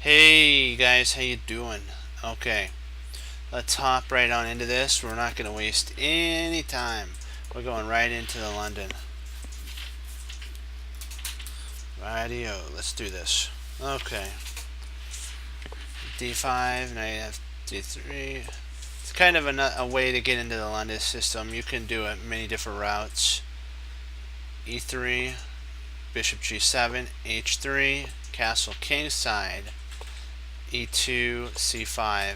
Hey guys, how you doing? Okay, let's hop right on into this. We're not going to waste any time. We're going right into the London. Radio, let's do this. Okay, D5, now you have D3. It's kind of a way to get into the London system. You can do it many different routes. E3, Bishop G7, H3, Castle Kingside, E2, C5.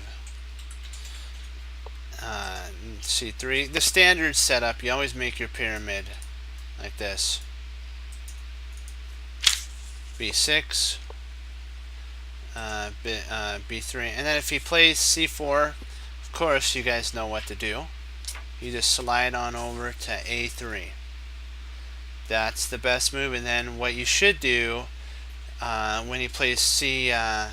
C3. The standard setup, you always make your pyramid like this. B6, B3, and then if he plays C4, of course you guys know what to do. You just slide on over to A3. That's the best move, and then what you should do when he plays C6,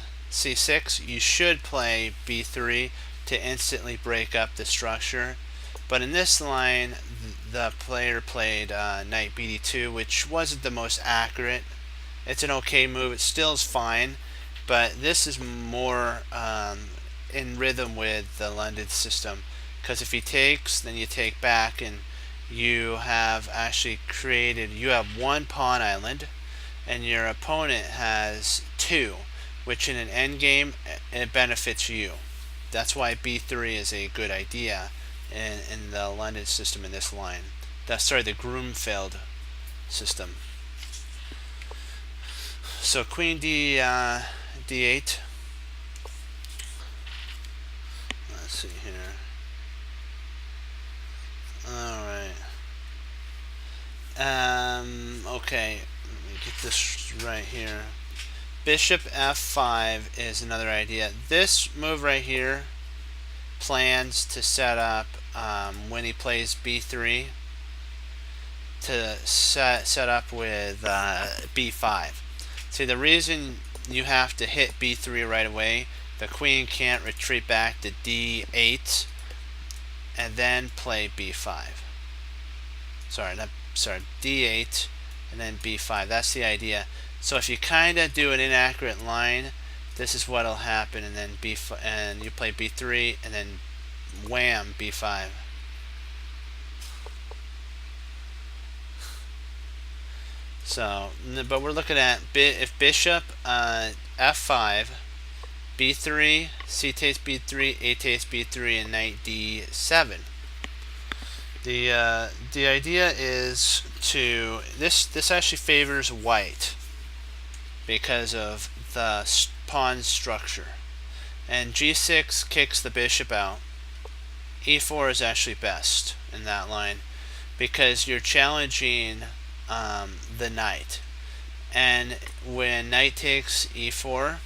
you should play B3 to instantly break up the structure. But in this line, the player played knight BD2, which wasn't the most accurate. It's an okay move. It still is fine, but this is more in rhythm with the London system. Because if he takes, then you take back, and you have actually created, you have one pawn island, and your opponent has two, which in an endgame, it benefits you. That's why B3 is a good idea in the London system in this line. Sorry, the Grunfeld system. So Queen D8. Let's see here. Alright. Okay. Let me get this right here. Bishop F5 is another idea. This move right here plans to set up when he plays B3 to set up with B5. See, the reason you have to hit B3 right away, the queen can't retreat back to D8 and then play B5. Sorry, D8 and then B5. That's the idea. So if you kind of do an inaccurate line, this is what'll happen, and then B5, and you play B3, and then wham, B5. So, but we're looking at if Bishop F5, B3, C takes B3, A takes B3, and Knight D7. The idea is to this actually favors white because of the pawn structure, and G6 kicks the bishop out. E4 is actually best in that line because you're challenging the knight, and when knight takes E4,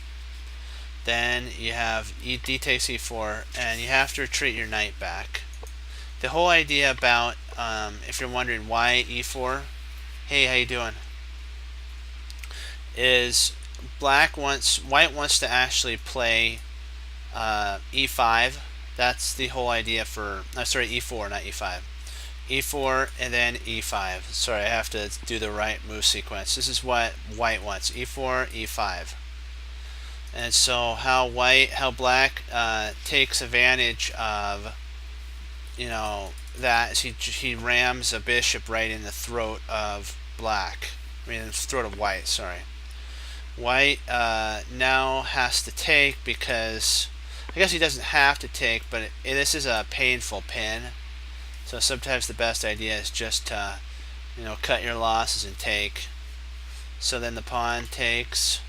then you have D takes E4, and you have to retreat your knight back. The whole idea about if you're wondering why E4, hey, how you doing, is white wants to actually play E5. That's the whole idea for sorry, E4, not E5. E4 and then E5. Sorry, I have to do the right move sequence. This is what white wants: E4, E5. And so how black takes advantage of, that is he rams a bishop right in the throat of black. I mean, in the throat of white. Sorry. White now has to take because, I guess he doesn't have to take, but this is a painful pin. So sometimes the best idea is just to, cut your losses and take. So then the pawn takes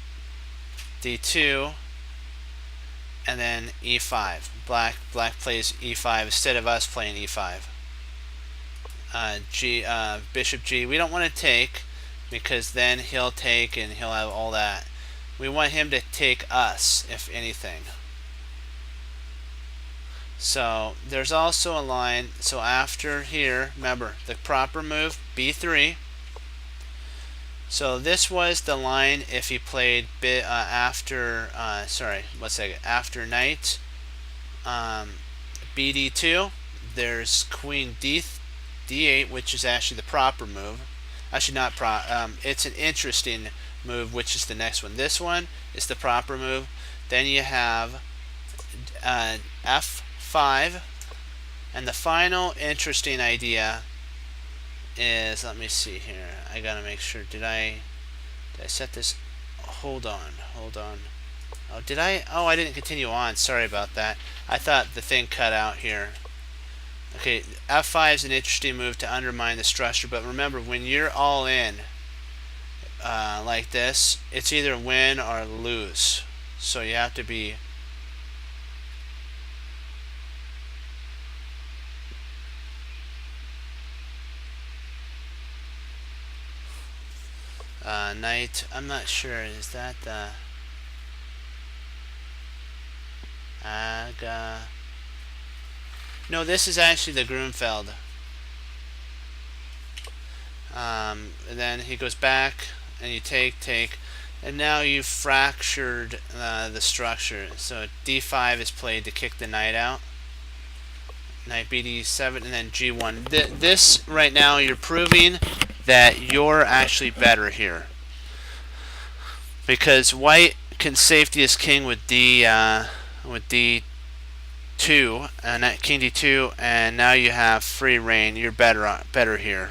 D2, and then E5. Black plays E5 instead of us playing E5. Bishop G. We don't want to take because then he'll take and he'll have all that. We want him to take us, if anything. So there's also a line. So after here, remember the proper move, B3. So this was the line if he played after knight BD2. There's queen D8, which is actually the proper move. Actually, it's an interesting move, which is the next one. This one is the proper move. Then you have f5, and the final interesting idea is, let me see here. I gotta make sure. Did I set this? Hold on. Oh, did I? Oh, I didn't continue on. Sorry about that. I thought the thing cut out here. Okay, f5 is an interesting move to undermine the structure, but remember, when you're all in like this, it's either win or lose. So you have to be knight. I'm not sure. Is that the Aga? No, this is actually the Grunfeld. And then he goes back, and you take, and now you've fractured the structure. So d5 is played to kick the knight out. Knight bd7, and then g1. This right now, you're proving that you're actually better here, because white can safety his king with d2, and king d2, and now you have free reign. You're better here.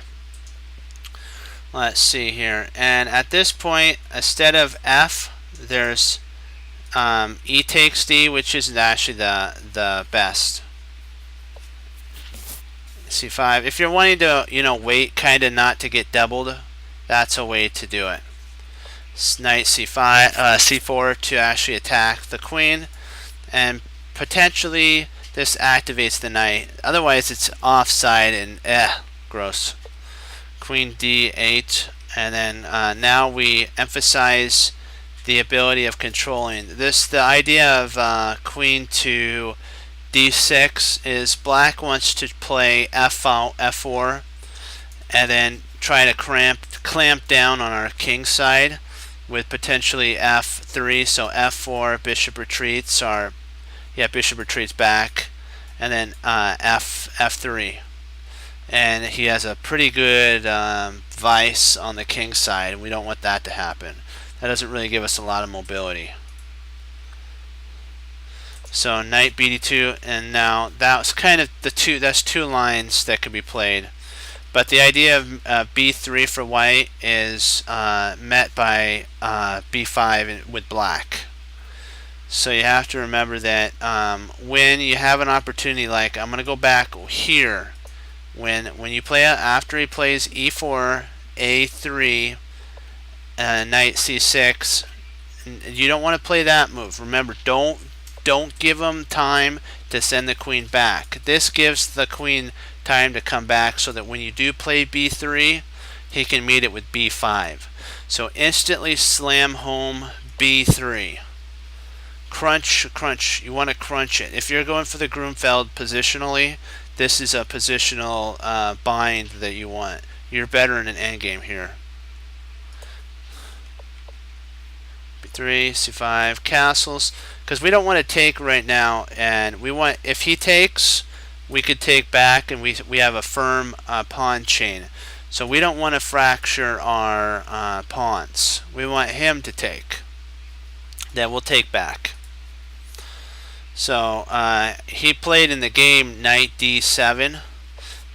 Let's see here, and at this point, instead of f, there's e takes d, which is actually the best. c5. If you're wanting to, wait kind of not to get doubled, that's a way to do it. Knight c5, c4 to actually attack the queen, and potentially this activates the knight. Otherwise, it's offside and gross. Queen d8, and then now we emphasize the ability of controlling this. The idea of queen to d6 is black wants to play f4 and then try to clamp down on our king side with potentially f3. So f4, bishop retreats, bishop retreats back, and then f3. And he has a pretty good vice on the king side, and we don't want that to happen. That doesn't really give us a lot of mobility. So knight bd2, and now that's kind of that's two lines that could be played. But the idea of b3 for white is met by b5 with black. So you have to remember that when you have an opportunity, like I'm going to go back here, when you play after he plays e4, a3, knight c6, you don't want to play that move. Remember, don't give him time to send the queen back. This gives the queen time to come back, so that when you do play b3, he can meet it with b5. So instantly slam home b3. Crunch. You want to crunch it. If you're going for the Grunfeld positionally, this is a positional bind that you want. You're better in an endgame here. b3, c5, castles, because we don't want to take right now, and we want, if he takes, we could take back, and we have a firm pawn chain. So we don't want to fracture our pawns. We want him to take. Then we'll take back. So he played in the game knight d7,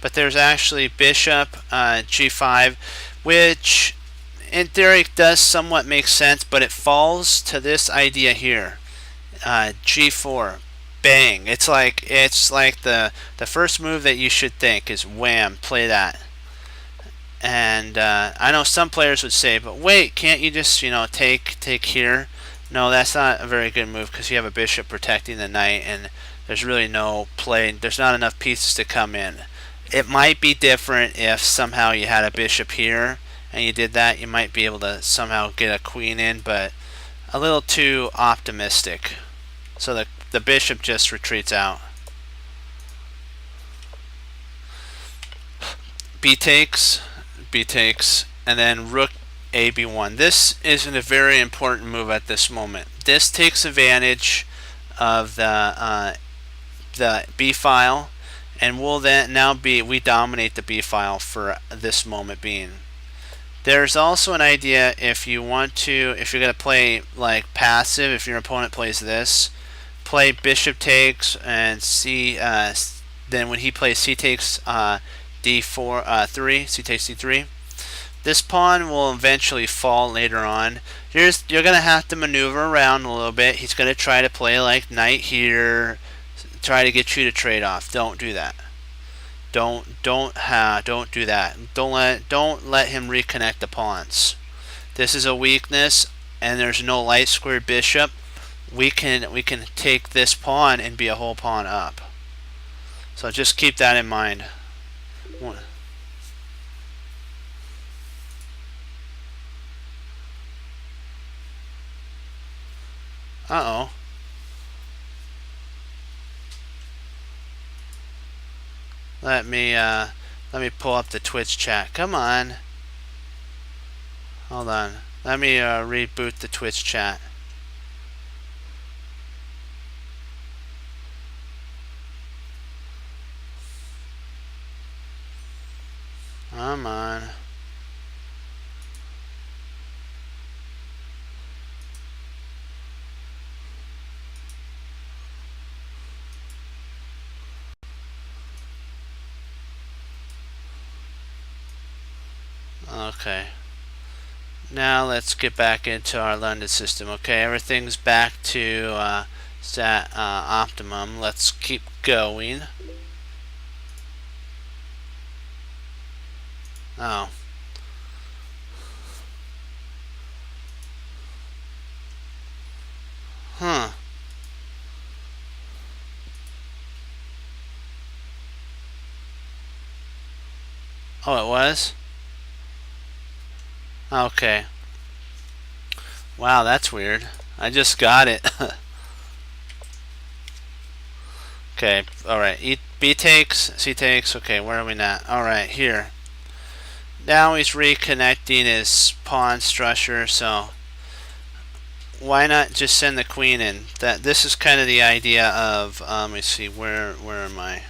but there's actually bishop g5, which in theory does somewhat make sense, but it falls to this idea here, g4, bang. It's like the first move that you should think is wham, play that. And I know some players would say, but wait, can't you just take here? No, that's not a very good move, because you have a bishop protecting the knight, and there's really no play. There's not enough pieces to come in. It might be different if somehow you had a bishop here and you did that. You might be able to somehow get a queen in, but a little too optimistic. So the bishop just retreats out. B takes, and then rook a b1. This isn't a very important move at this moment. This takes advantage of the b file, and we'll then we dominate the b file for this moment being. There's also an idea if you want to, if you're going to play like passive, if your opponent plays this, play bishop takes and c. Then when he plays c takes d4 3, c takes d3. This pawn will eventually fall later on. You're going to have to maneuver around a little bit. He's going to try to play like knight here, try to get you to trade off. Don't do that. Don't do that. Don't let him reconnect the pawns. This is a weakness, and there's no light squared bishop. We can take this pawn and be a whole pawn up. So just keep that in mind. Uh-oh. Let me pull up the Twitch chat. Come on. Hold on. Let me reboot the Twitch chat. Come on. Okay. Now let's get back into our London system. Okay, everything's back to optimum. Let's keep going. Oh. Huh. Oh, it was? Okay. Wow, that's weird. I just got it. Okay, alright. B takes, C takes. Okay, where are we now? Alright, here. Now he's reconnecting his pawn structure, so why not just send the queen in? This is kind of the idea of let me see, where am I?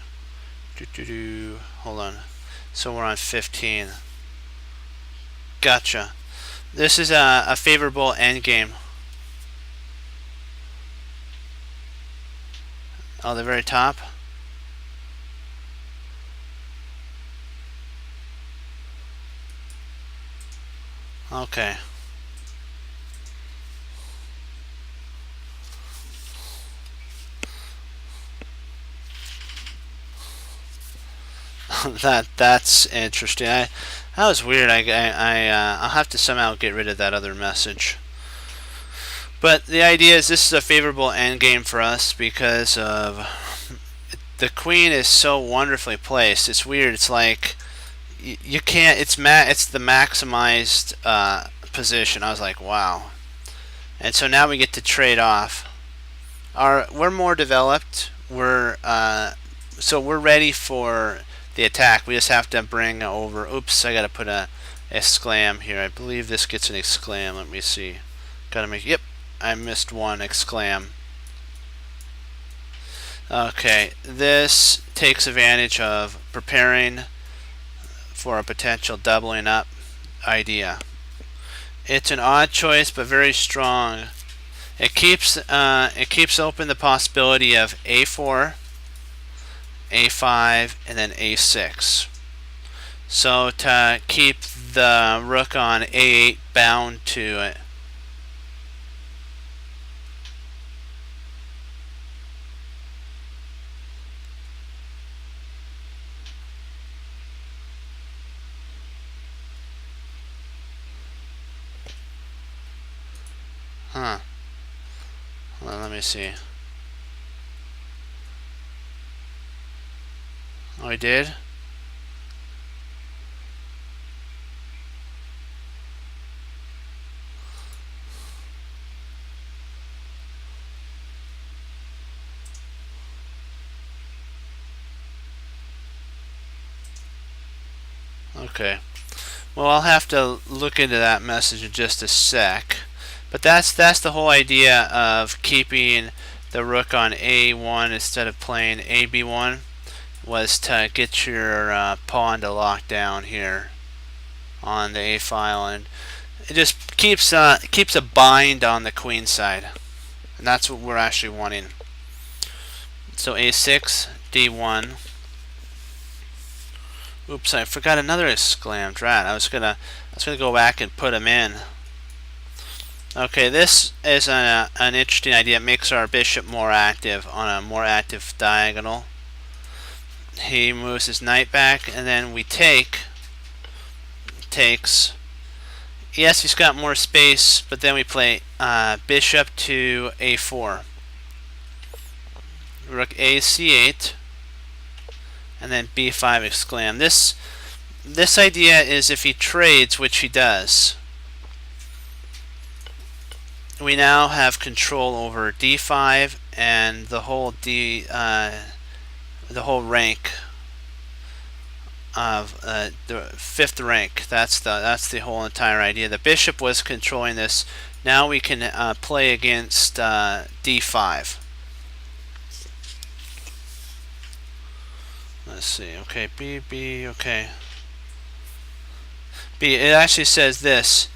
Hold on. So we're on 15. Gotcha. This is a favorable endgame. Oh, the very top? Okay. That's interesting. That was weird. I'll have to somehow get rid of that other message. But the idea is this is a favorable endgame for us because of the queen is so wonderfully placed. It's weird. It's like you can't. It's the maximized position. I was like, wow. And so now we get to trade off. We're more developed. So we're ready for the attack. We just have to bring over. Oops, I gotta put a exclam here. I believe this gets an exclam. Let me see. Gotta make. Yep, I missed one exclam. Okay, this takes advantage of preparing for a potential doubling up idea. It's an odd choice, but very strong. It keeps open the possibility of A4, A5, and then A6. So to keep the rook on A8 bound to it. Huh. Well, let me see. Oh, he did? Okay. Well, I'll have to look into that message in just a sec. But that's the whole idea of keeping the rook on A1 instead of playing AB1 was to get your pawn to lock down here. on the A file, and it just keeps a bind on the queen side, and that's what we're actually wanting. So A6, D1. Oops, I forgot another exclam. Drat. I was gonna go back and put them in. Okay, this is an interesting idea. It makes our bishop more active on a more active diagonal. He moves his knight back, and then we takes. Yes, he's got more space, but then we play bishop to A4. Rook A C8, and then B5 exclam. This idea is if he trades, which he does, we now have control over D5 and the whole rank of the 5th rank. That's the whole entire idea. The bishop was controlling this. Now we can play against D5. Let's see. Okay, B. Okay, B. It actually says this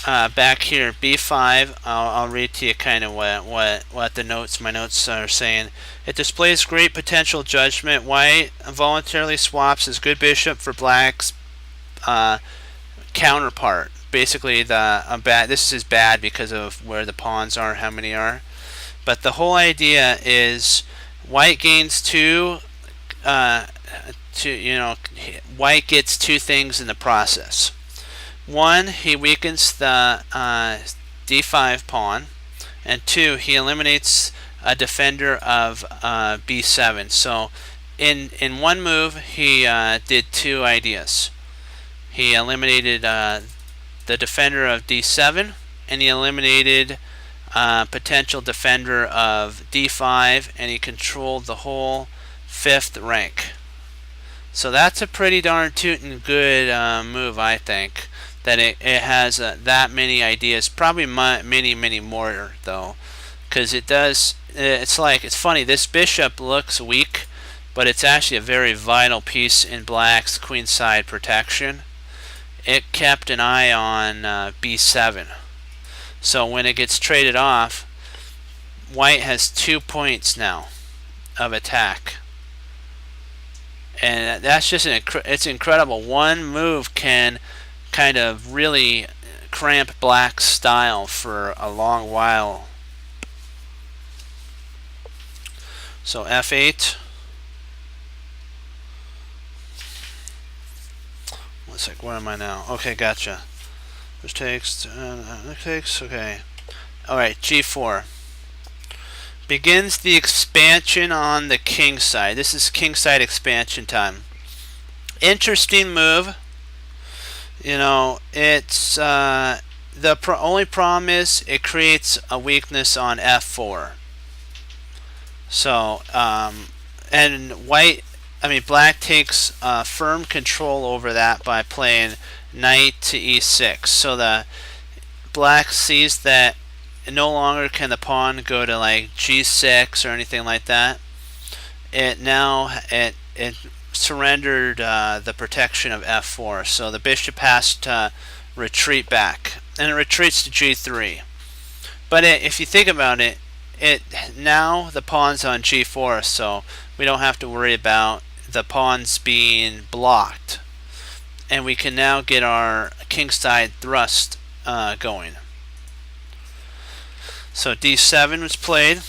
back here. B5. I'll read to you kind of what the notes. My notes are saying. It displays great potential judgment. White voluntarily swaps his good bishop for black's counterpart. Basically, this is bad because of where the pawns are, how many are. But the whole idea is white gains two. White gets two things in the process. One, he weakens the D5 pawn, and two, he eliminates a defender of B7. So in one move, he did two ideas. He eliminated the defender of D7, and he eliminated potential defender of D5, and he controlled the whole 5th rank. So that's a pretty darn tootin' good move, I think. That it has that many ideas, probably many more though, because it does. It's funny. This bishop looks weak, but it's actually a very vital piece in black's queenside protection. It kept an eye on B7, so when it gets traded off, white has 2 points now of attack. And that's just it's incredible. One move can kind of really cramp black's style for a long while. So F8. One sec, where am I now? Okay, gotcha. Which takes, okay. Alright, G4. Begins the expansion on the king side. This is king side expansion time. Interesting move. You know, it's the only problem is it creates a weakness on F4. So and black takes firm control over that by playing knight to E6. So the black sees that no longer can the pawn go to like G6 or anything like that. It surrendered the protection of F4, so the bishop has to retreat back, and it retreats to G3. But if you think about it, now the pawn's on G4, so we don't have to worry about the pawns being blocked, and we can now get our kingside thrust going. So D7 was played.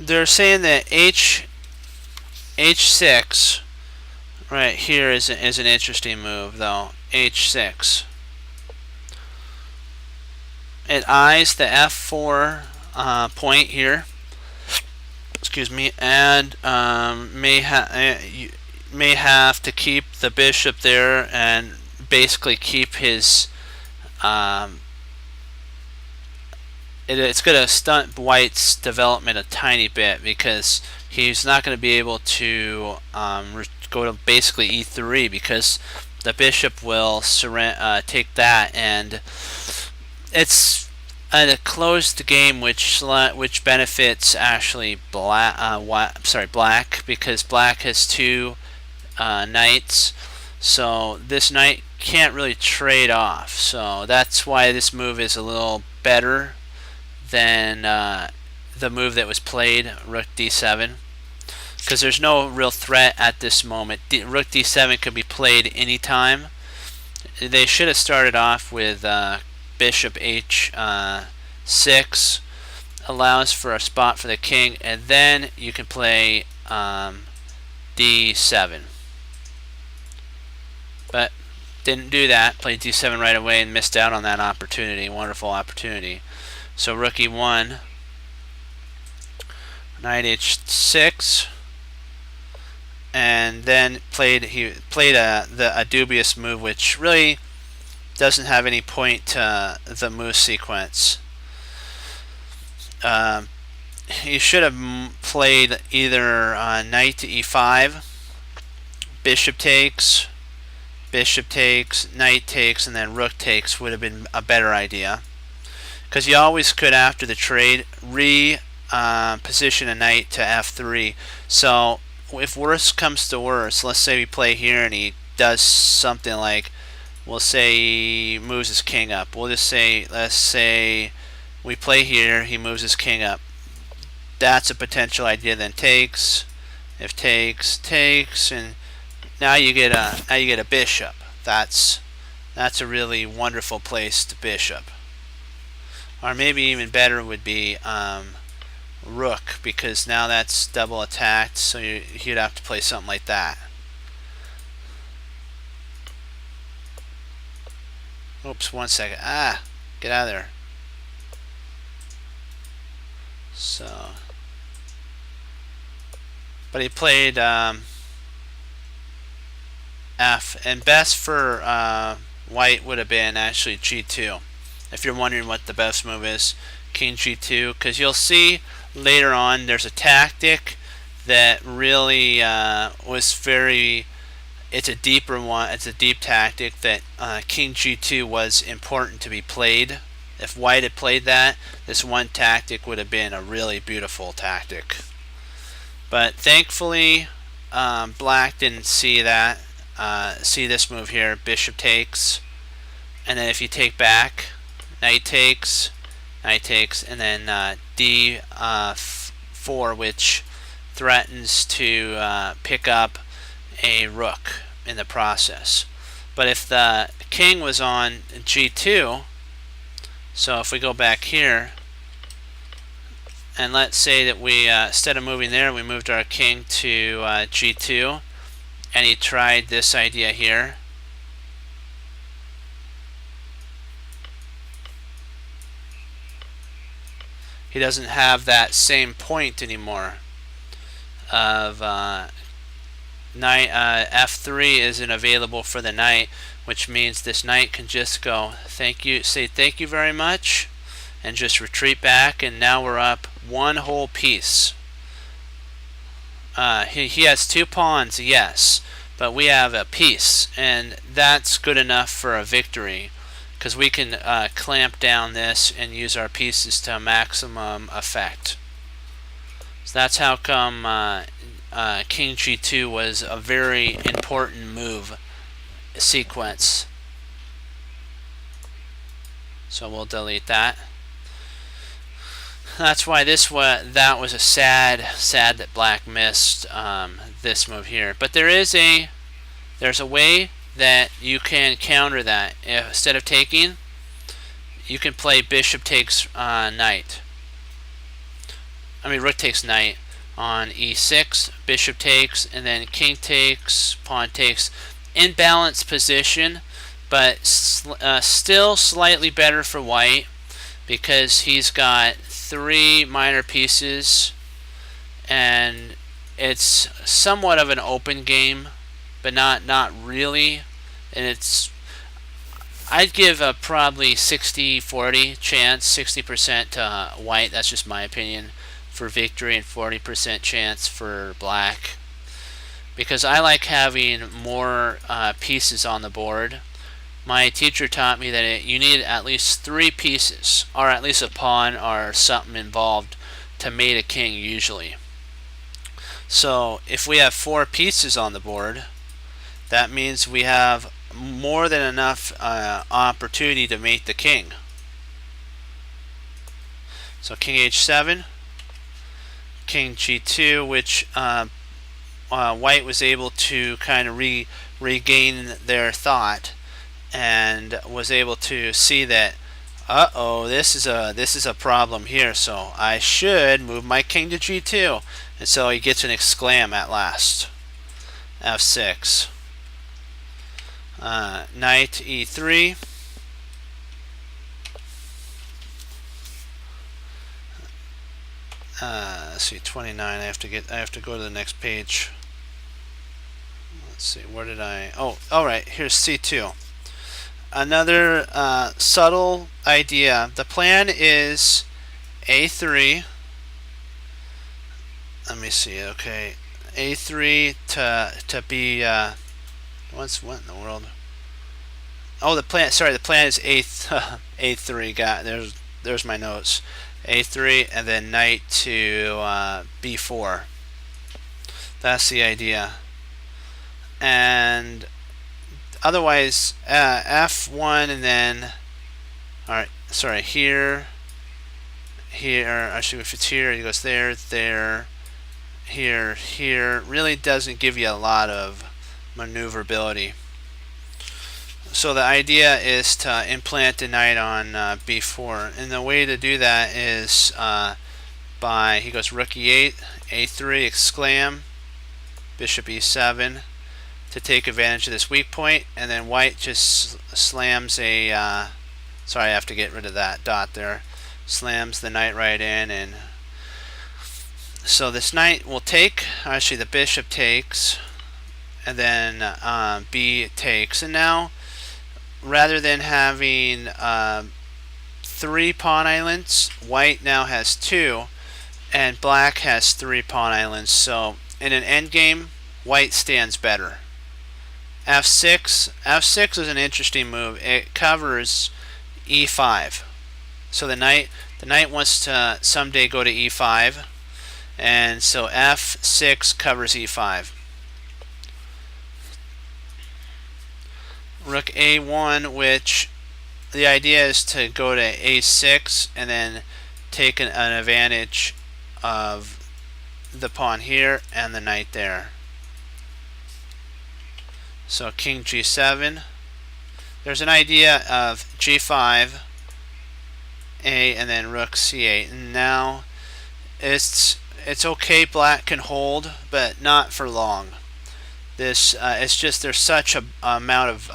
They're saying that H6 right here is an interesting move, though. H6. It eyes the F4 point here. Excuse me, and may have to keep the bishop there and basically keep his. It's going to stunt white's development a tiny bit because he's not going to be able to go to basically E3 because the bishop will take that, and it's To close the game, which benefits actually black, because black has two knights, so this knight can't really trade off. So that's why this move is a little better than the move that was played, rook d7, because there's no real threat at this moment. Rook d7 could be played anytime. They should have started off with bishop h6, allows for a spot for the king, and then you can play d7. But didn't do that. Played d7 right away and missed out on that opportunity. Wonderful opportunity. So rook e1, knight h6, and then he played a dubious move, which really doesn't have any point to the move sequence. He should have played either knight to e5, bishop takes, knight takes, and then rook takes would have been a better idea. Because you always could, after the trade, position a knight to f3. So if worse comes to worse, let's say we play here and he does something like, we'll say he moves his king up. We'll just say, let's say we play here, he moves his king up. That's a potential idea. Then takes, if takes, and now you get a bishop. That's a really wonderful place to bishop. Or maybe even better would be rook, because now that's double attacked, so you'd have to play something like that. Oops, 1 second. Get out of there. So, but he played F, and best for white would have been actually G2. If you're wondering what the best move is, King G2, because you'll see later on there's a tactic that really was very, it's a deeper one, it's a deep tactic that King G2 was important to be played. If white had played that, this one tactic would have been a really beautiful tactic. But thankfully, black didn't see that. See this move here, bishop takes, and then if you take back, knight takes, and then d4, which threatens to pick up a rook in the process. But if the king was on g2, so if we go back here, and let's say that we, instead of moving there, we moved our king to g2, and he tried this idea here. He doesn't have that same point anymore of knight f3 isn't available for the knight, which means this knight can just go thank you, say thank you very much, and just retreat back, and now we're up one whole piece. He has 2 pawns, yes, but we have a piece, and that's good enough for a victory, because we can clamp down this and use our pieces to maximum effect. So that's how come King G2 was a very important move sequence. So we'll delete that. That's why that was a sad that black missed this move here. But there's a way that you can counter that. Instead of taking, you can play bishop takes knight. I mean rook takes knight on e6, bishop takes, and then king takes, pawn takes. In balanced position, but still slightly better for white, because he's got 3 minor pieces, and it's somewhat of an open game, but not really. And I'd give a probably 60-40 chance, 60% to white, that's just my opinion, for victory, and 40% chance for black, because I like having more pieces on the board My teacher taught me that you need at least 3 pieces, or at least a pawn or something involved, to mate a king usually. So if we have 4 pieces on the board, that means we have more than enough opportunity to mate the king. So king h7, king g2, which white was able to kind of regain their thought and was able to see that, this is a problem here, so I should move my king to g2. And so he gets an exclam at last. f6, knight e3, let's see, 29. I have to go to the next page. Let's see, where did I? Oh, all right. Here's c2. Another subtle idea. The plan is a3. Let me see. Okay, a3 to be what in the world? Oh, the plan. Sorry, the plan is a3. Got there's my notes. a3 and then knight to b4. That's the idea. And otherwise, f1 and then, all right, sorry, here, actually if it's here, it goes there, here, really doesn't give you a lot of maneuverability. So the idea is to implant a knight on b4, and the way to do that is he goes rook e8, a3, exclam, bishop e7, to take advantage of this weak point, and then white just slams a sorry, I have to get rid of that dot there, slams the knight right in, and so this knight will take, actually the bishop takes, and then b takes, and now rather than having 3 pawn islands, white now has 2, and black has 3 pawn islands. So in an endgame, white stands better. f6 is an interesting move. It covers e5. So the knight wants to someday go to e5, and so f6 covers e5. Rook a1, which the idea is to go to a6 and then take an advantage of the pawn here and the knight there. So king g7. There's an idea of g5, a, and then rook c8. And now it's okay, black can hold, but not for long. This it's just there's such a amount of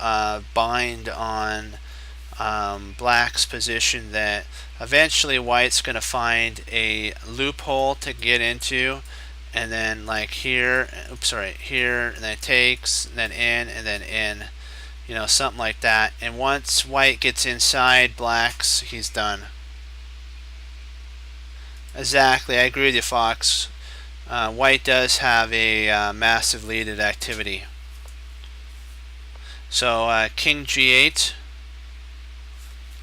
bind on black's position that eventually white's going to find a loophole to get into, and then like here, here, and then it takes, and then in, and then in, something like that. And once white gets inside black's, he's done. Exactly, I agree with you, Fox. White does have a massive lead at activity. So king g8.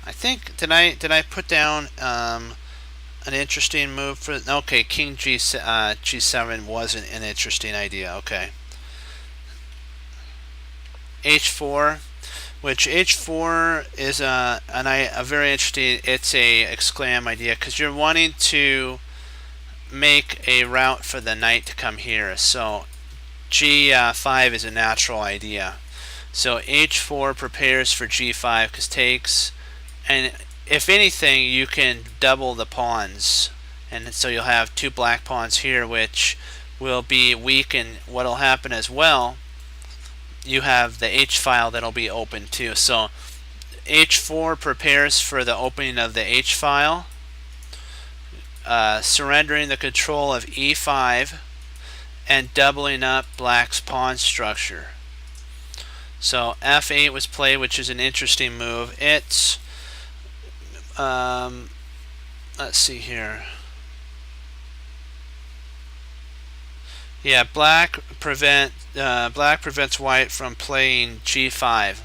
I think did I put down an interesting move for? Okay, king g7 wasn't an interesting idea. Okay. h4, which h4 is a very interesting. It's a exclam idea because you're wanting to make a route for the knight to come here. So g5 is a natural idea. So h4 prepares for g5 because takes, and if anything you can double the pawns, and so you'll have 2 black pawns here which will be weak, and what will happen as well, you have the h file that'll be open too. So h4 prepares for the opening of the h file, surrendering the control of e5 and doubling up black's pawn structure. So f8 was played, which is an interesting move. It's let's see here. Yeah, black prevents white from playing g5.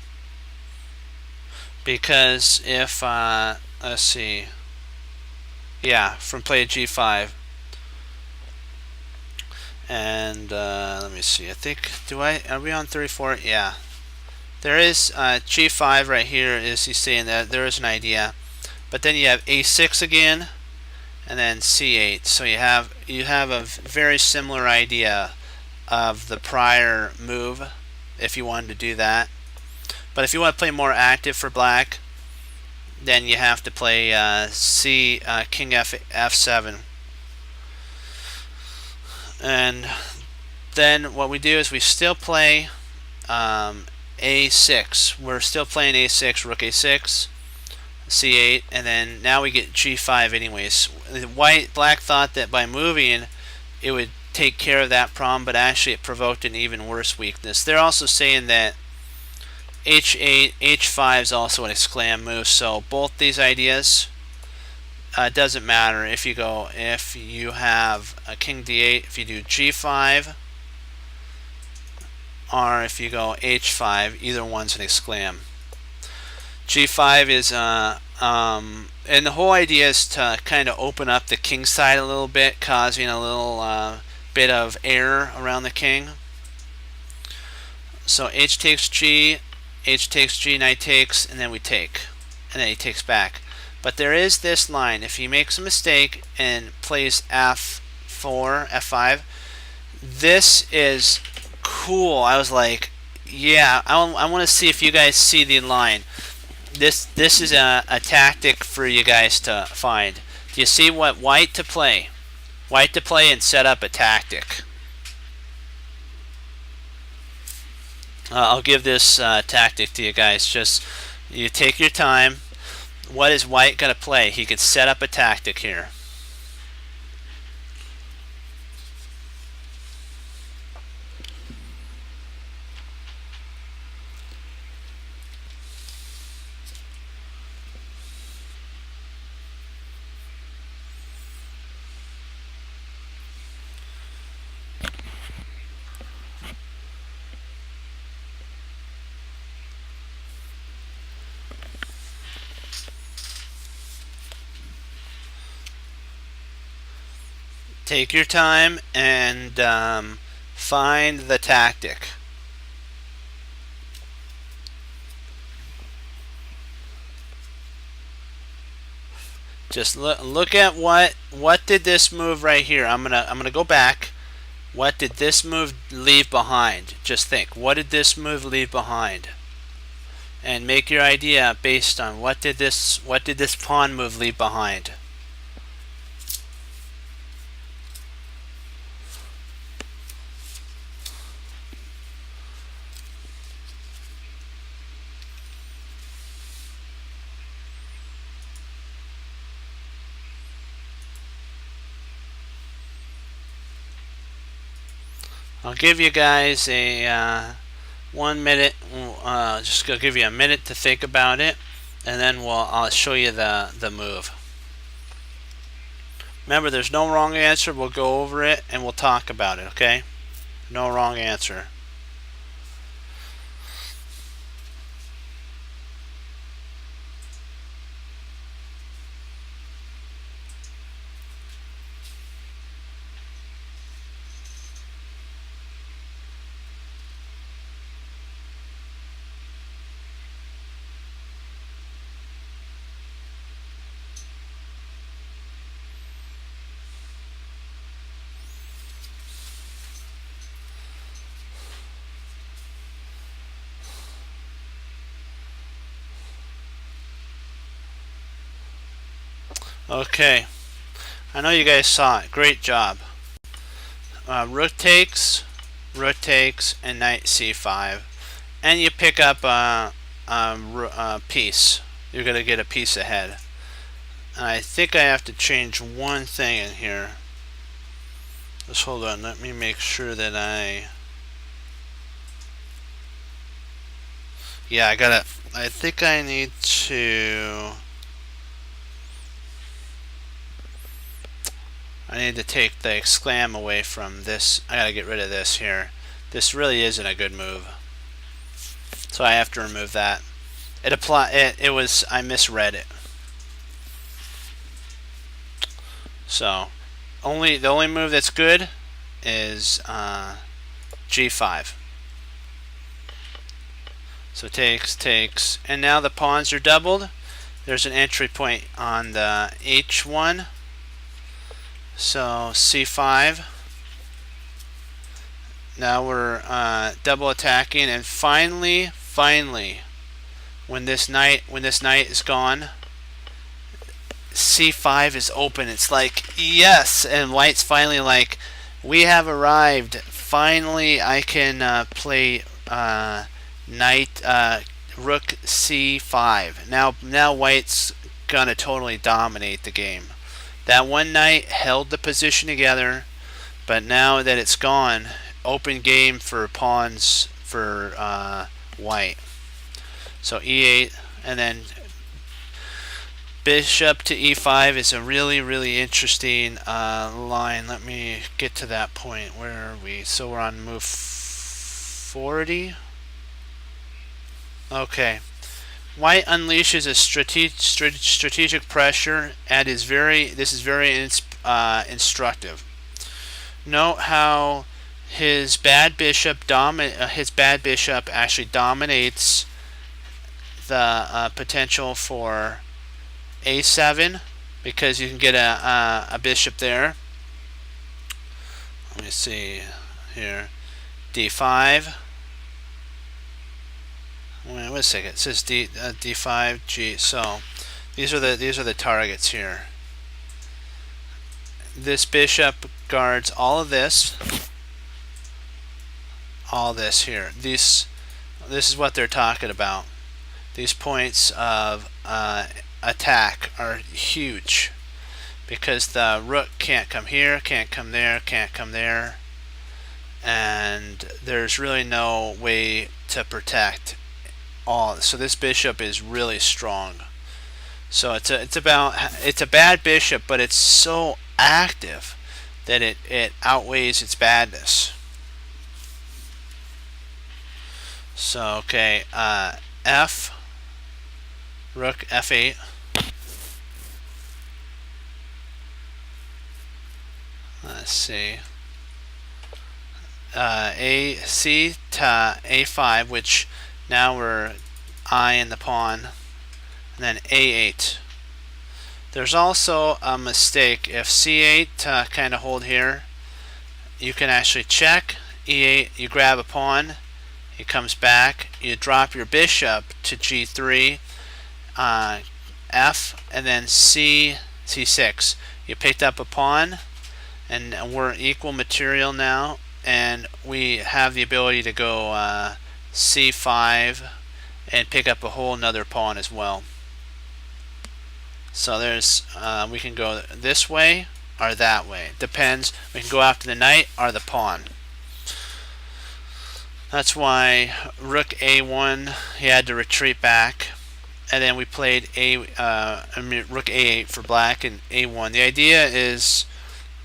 because if let's see, yeah, from play g5, and let me see. I think are we on 34? Yeah, there is g5 right here. Is he's saying that there is an idea, but then you have a6 again, and then c8. So you have a very similar idea of the prior move if you wanted to do that. But if you want to play more active for black, then you have to play king f7. And then what we do is we still play a6. We're still playing a6, rook a6, c8, and then now we get g5 anyways. Black thought that by moving it would take care of that problem, but actually it provoked an even worse weakness. They're also saying that h8, h5 is also an exclam move, so both these ideas doesn't matter if you have a king d8, if you do g5, or if you go h5, either one's an exclam. g5 is and the whole idea is to kind of open up the king side a little bit, causing a little bit of error around the king. So h takes g, knight takes, and then we take, and then he takes back. But there is this line. If he makes a mistake and plays f4, f5, this is cool. I was like, yeah, I want to see if you guys see the line. This is a tactic for you guys to find. Do you see what white to play? White to play and set up a tactic. I'll give this tactic to you guys. Just you take your time. What is white going to play? He can set up a tactic here. Take your time and find the tactic. Just look at what did this move right here. I'm gonna go back. What did this move leave behind? Just think. What did this move leave behind? And make your idea based on what did this pawn move leave behind. I'll give you guys a 1 minute. Just gonna give you a minute to think about it, and then I'll show you the move. Remember, there's no wrong answer. We'll go over it and we'll talk about it. Okay? No wrong answer. Okay, I know you guys saw it. Great job. Rook takes, and knight c5, and you pick up a piece. You're gonna get a piece ahead. And I think I have to change one thing in here. Just hold on. Let me make sure that yeah, I think I need to. I need to take the exclam away from this. I gotta get rid of this here. This really isn't a good move. So I have to remove that. I misread it. So the only move that's good is G5. So takes, and now the pawns are doubled. There's an entry point on the H1. So C5. Now we're double attacking, and finally, when this knight is gone, C5 is open. It's like, yes, and white's finally like, we have arrived. Finally, I can play knight rook C5. Now white's gonna totally dominate the game. That one knight held the position together, but now that it's gone, open game for pawns for white. So E8, and then bishop to E5 is a really interesting line. Let me get to that point. Where are we? So we're on move 40. Okay. White unleashes a strategic pressure, and this is very instructive. Note how his bad bishop actually dominates the potential for A7, because you can get a bishop there. Let me see here. D5. Wait a second. It says D5 G. So these are the targets here. This bishop guards all of this. All this here. This is what they're talking about. These points of attack are huge, because the rook can't come here, can't come there, can't come there, and there's really no way to protect all. So this bishop is really strong. So it's a bad bishop, but it's so active that it outweighs its badness. So okay, F, rook F8. Let's see. C to A5, which now we're eyeing the pawn, and then A8. There's also a mistake. If C8 to kind of hold here, you can actually check. E8, you grab a pawn, he comes back, you drop your bishop to G3, F, and then C6. You picked up a pawn, and we're equal material now, and we have the ability to go C5 and pick up a whole nother pawn as well. So there's we can go this way or that way. Depends. We can go after the knight or the pawn. That's why rook A1, he had to retreat back, and then we played rook A8 for black and A1. The idea is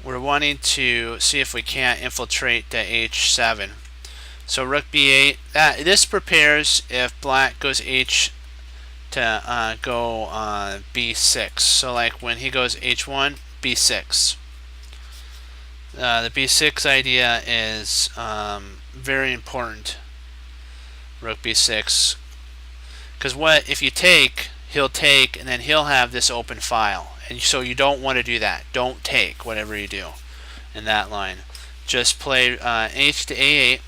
we're wanting to see if we can't infiltrate the H7. So rook B8. This prepares if black goes H to go B6. So like when he goes H1, B6. The B6 idea is very important. Rook B6, because what if you take? He'll take, and then he'll have this open file, and so you don't want to do that. Don't take whatever you do in that line. Just play H to A8.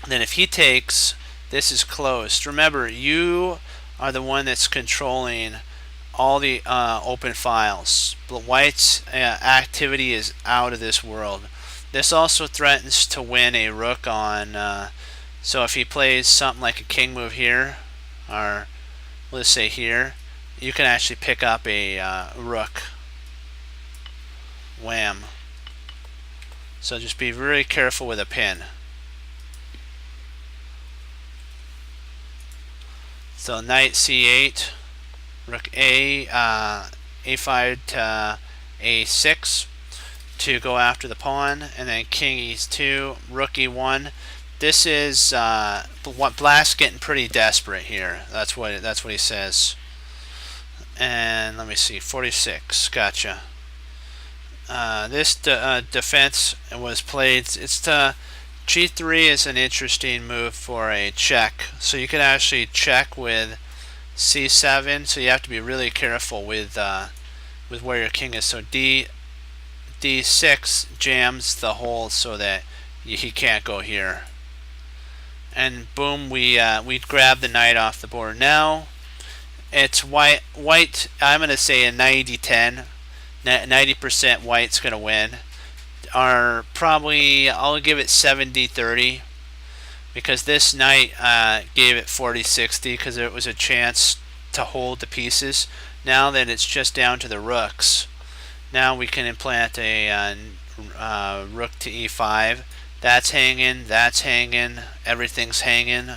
And then if he takes, this is closed. Remember, you are the one that's controlling all the open files. But white's activity is out of this world. This also threatens to win a rook on. So if he plays something like a king move here, or let's say here, you can actually pick up a rook. Wham. So just be very careful with a pin. So knight C8, rook A5 to A6 to go after the pawn, and then king E2, rook E1. this is what Black's getting pretty desperate here. That's what he says. And let me see, 46. Gotcha. This defense was played. It's G3 is an interesting move for a check. So you can actually check with C7. So you have to be really careful with where your king is. So D6 jams the hole so that he can't go here. And boom, we grab the knight off the board. Now it's white. I'm gonna say a 90-10. 90% white's gonna win. I'll give it 70-30 because this knight gave it 40-60 because it was a chance to hold the pieces. Now that it's just down to the rooks, now we can implant a rook to e5. That's hanging, everything's hanging.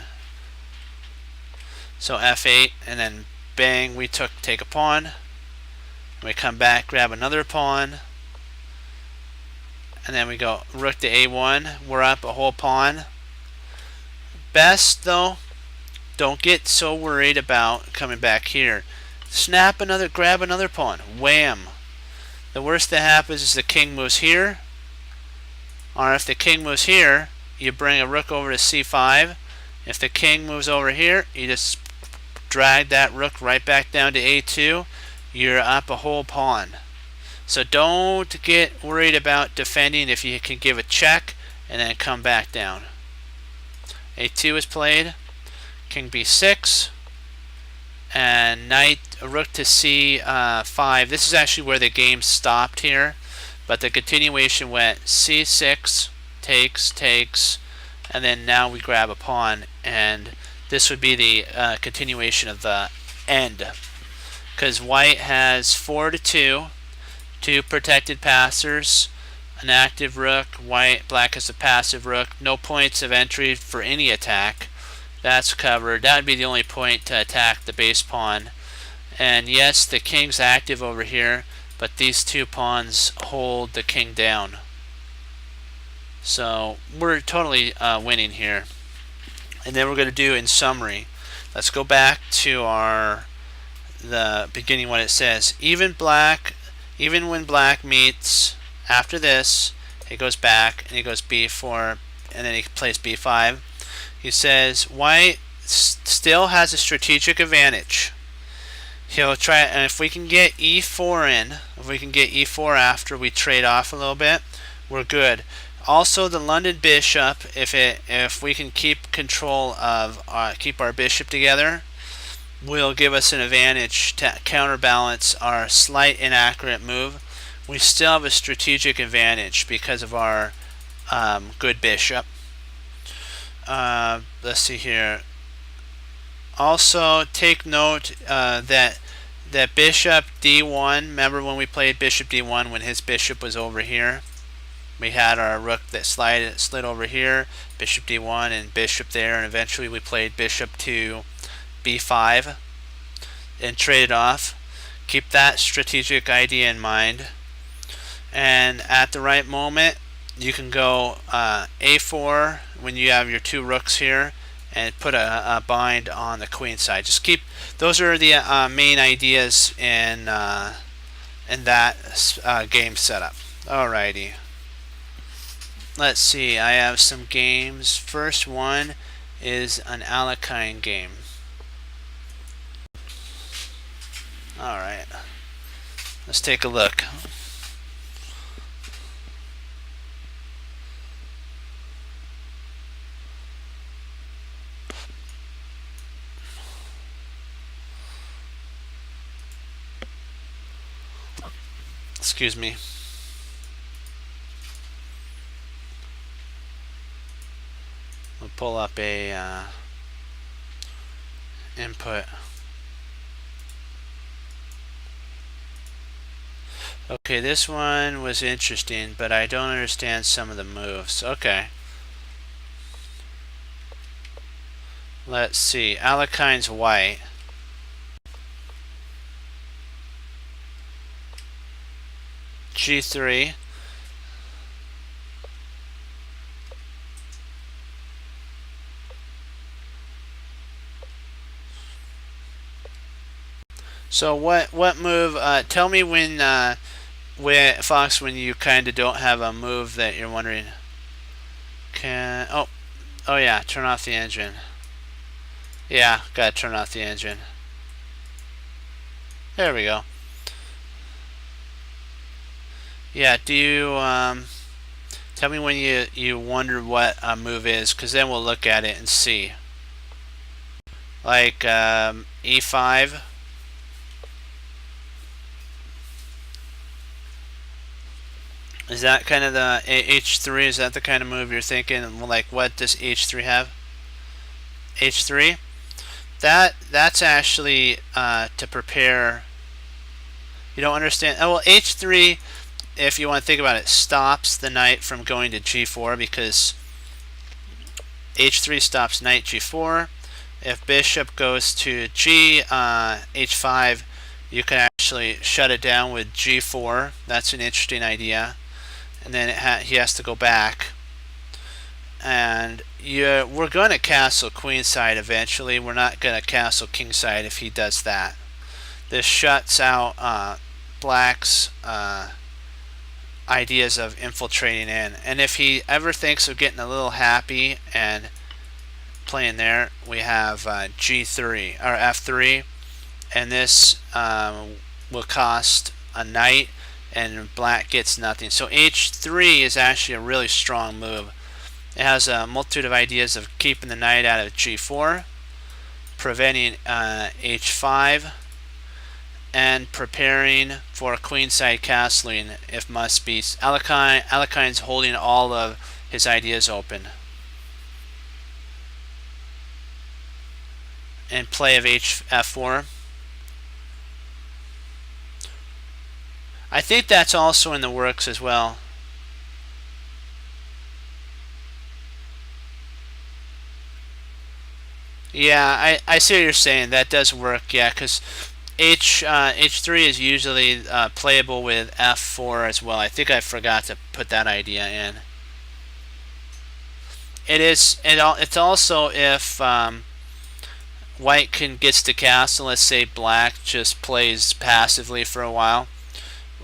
So f8, and then bang, we take a pawn. We come back, grab another pawn, and then we go rook to a1. We're up a whole pawn. Best though, don't get so worried about coming back here. Grab another pawn. Wham! The worst that happens is the king moves here. Or if the king moves here, you bring a rook over to c5. If the king moves over here, you just drag that rook right back down to a2. You're up a whole pawn. So don't get worried about defending if you can give a check and then come back down. a2 is played. King b6. And rook to c5. This is actually where the game stopped here. But the continuation went c6, takes, and then now we grab a pawn, and this would be the continuation of the end. Because white has 4-2, 2 protected passers, an active rook. Black has a passive rook. No points of entry for any attack. That's covered. That would be the only point to attack the base pawn. And yes, the king's active over here, but these 2 pawns hold the king down. So we're totally winning here. And then we're going to do in summary. Let's go back to the beginning what it says. Even when black meets after this, he goes back and he goes b4 and then he plays b5. He says white still has a strategic advantage. He'll try, and if we can get e4 in, if we can get e4 after we trade off a little bit, we're good. Also, the London bishop, if we can keep control of keep our bishop together, will give us an advantage to counterbalance our slight inaccurate move. We still have a strategic advantage because of our good bishop. Let's see here. Also, take note that bishop d1, remember when we played bishop d1 when his bishop was over here? We had our rook that slid over here, bishop d1 and bishop there, and eventually we played bishop to b5 and traded off. Keep that strategic idea in mind. And at the right moment, you can go a4 when you have your 2 rooks here and put a bind on the queen side. Just keep, those are the main ideas in that game setup. Alrighty. Let's see, I have some games. First one is an Alekhine game. Alright, let's take a look. Excuse me. We'll pull up a input. Okay, this one was interesting, but I don't understand some of the moves. Okay. Let's see. Alekhine's white. G3. So what move? Tell me Fox, when you kind of don't have a move that you're wondering. Oh yeah, turn off the engine. Yeah, gotta turn off the engine. There we go. Yeah, do you tell me when you wonder what a move is, because then we'll look at it and see. Like E5. Is that kind of the H3? Is that the kind of move you're thinking? Like, what does H3 have? H3? That's actually to prepare. You don't understand? Oh, well, H3, if you want to think about it, stops the knight from going to G4, because H3 stops knight G4. If bishop goes to H5, you can actually shut it down with G4. That's an interesting idea. And then he has to go back. And we're going to castle queenside eventually. We're not going to castle kingside if he does that. This shuts out black's ideas of infiltrating in. And if he ever thinks of getting a little happy and playing there, we have G3 or F3, and this will cost a knight, and black gets nothing. So H3 is actually a really strong move. It has a multitude of ideas of keeping the knight out of G4, preventing H5, and preparing for queenside castling if must be. Alekhine holding all of his ideas open. And play of F4. I think that's also in the works as well. Yeah, I see what you're saying. That does work, yeah, because H3 is usually playable with F4 as well. I think I forgot to put that idea in. It's also if white gets to castle. Let's say black just plays passively for a while.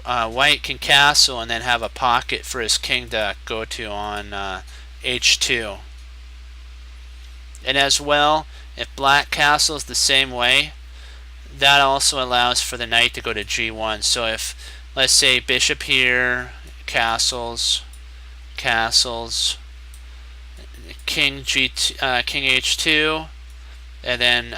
White can castle and then have a pocket for his king to go to on H2. And as well, if black castles the same way, that also allows for the knight to go to G1. So if, let's say, bishop here, castles, king H2, and then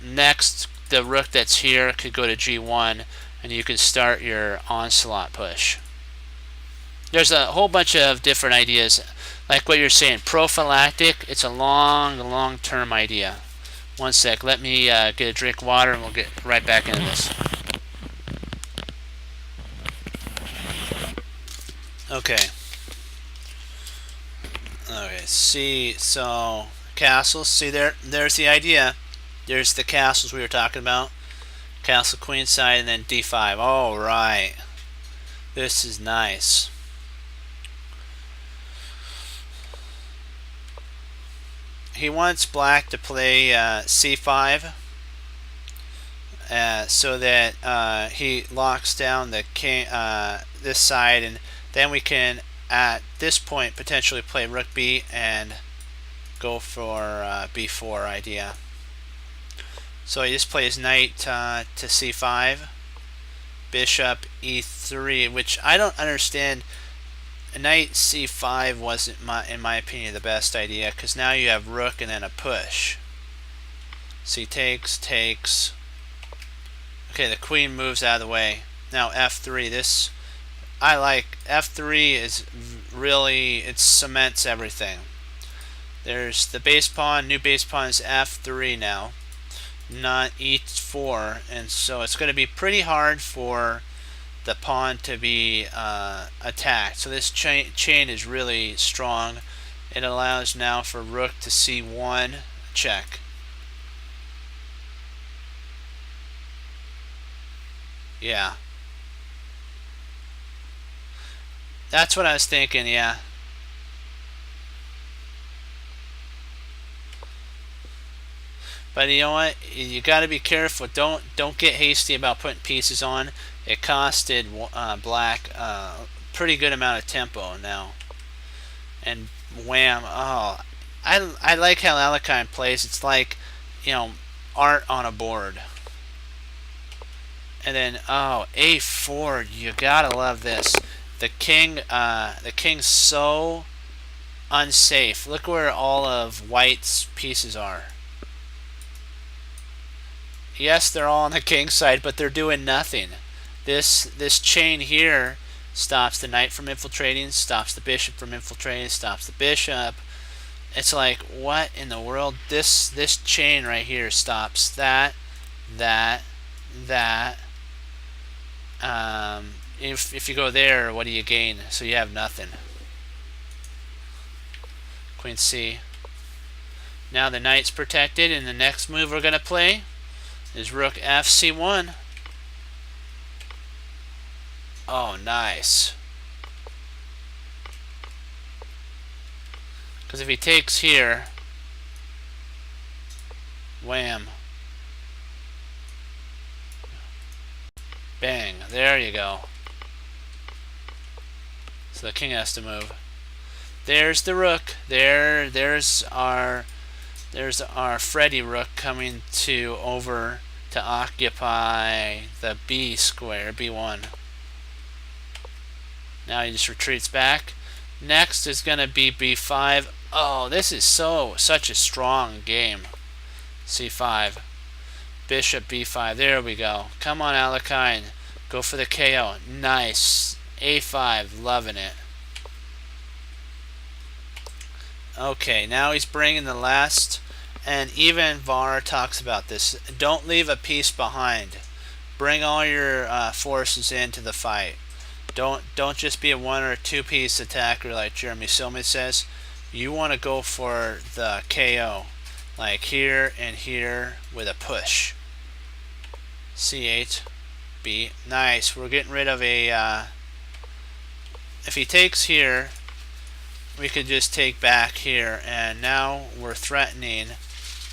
next the rook that's here could go to G1, and you can start your onslaught push. There's a whole bunch of different ideas. Like what you're saying, prophylactic, it's a long-term idea. One sec, let me get a drink of water and we'll get right back into this. Okay. Okay, so castles, there's the idea. There's the castles we were talking about. Castle queenside and then D5. All right. This is nice. He wants black to play C5 so that he locks down the king, this side, and then we can at this point potentially play rook B and go for B4 idea. So he just plays knight to C5, bishop E3, which I don't understand. Knight C5 wasn't, in my opinion, the best idea, because now you have rook and then a push. So he takes. Okay, the queen moves out of the way. Now F3. This I like. F3 is really, it cements everything. There's the base pawn. New base pawn is F3 now, not E4, and so it's going to be pretty hard for the pawn to be attacked. So this chain is really strong. It allows now for rook to C1, check. Yeah. That's what I was thinking, yeah. But you know what? You got to be careful. Don't get hasty about putting pieces on. It costed black pretty good amount of tempo now. And wham! Oh, I like how Alekhine plays. It's like, you know, art on a board. And then A4. You gotta love this. The king's so unsafe. Look where all of White's pieces are. Yes, they're all on the king's side, but they're doing nothing. This chain here stops the knight from infiltrating, stops the bishop from infiltrating, stops the bishop. It's like, what in the world? This chain right here stops that, that, that. If you go there, what do you gain? So you have nothing. Queen C. Now the knight's protected, and the next move we're gonna play is rook FC1. Oh, nice. Because if he takes here, wham. Bang. There you go. So the king has to move. There's the rook. There's our Freddy rook coming over to occupy the B square, B1. Now he just retreats back. Next is going to be B5. Oh, this is such a strong game. C5. Bishop B5. There we go. Come on, Alekhine. Go for the KO. Nice. A5. Loving it. Okay, now he's bringing the last, and even VAR talks about this. Don't leave a piece behind. Bring all your forces into the fight. Don't just be a one or two piece attacker like Jeremy Silman says. You want to go for the KO, like here and here with a push. C8, B. Nice. We're getting rid of a. If he takes here, we could just take back here, and now we're threatening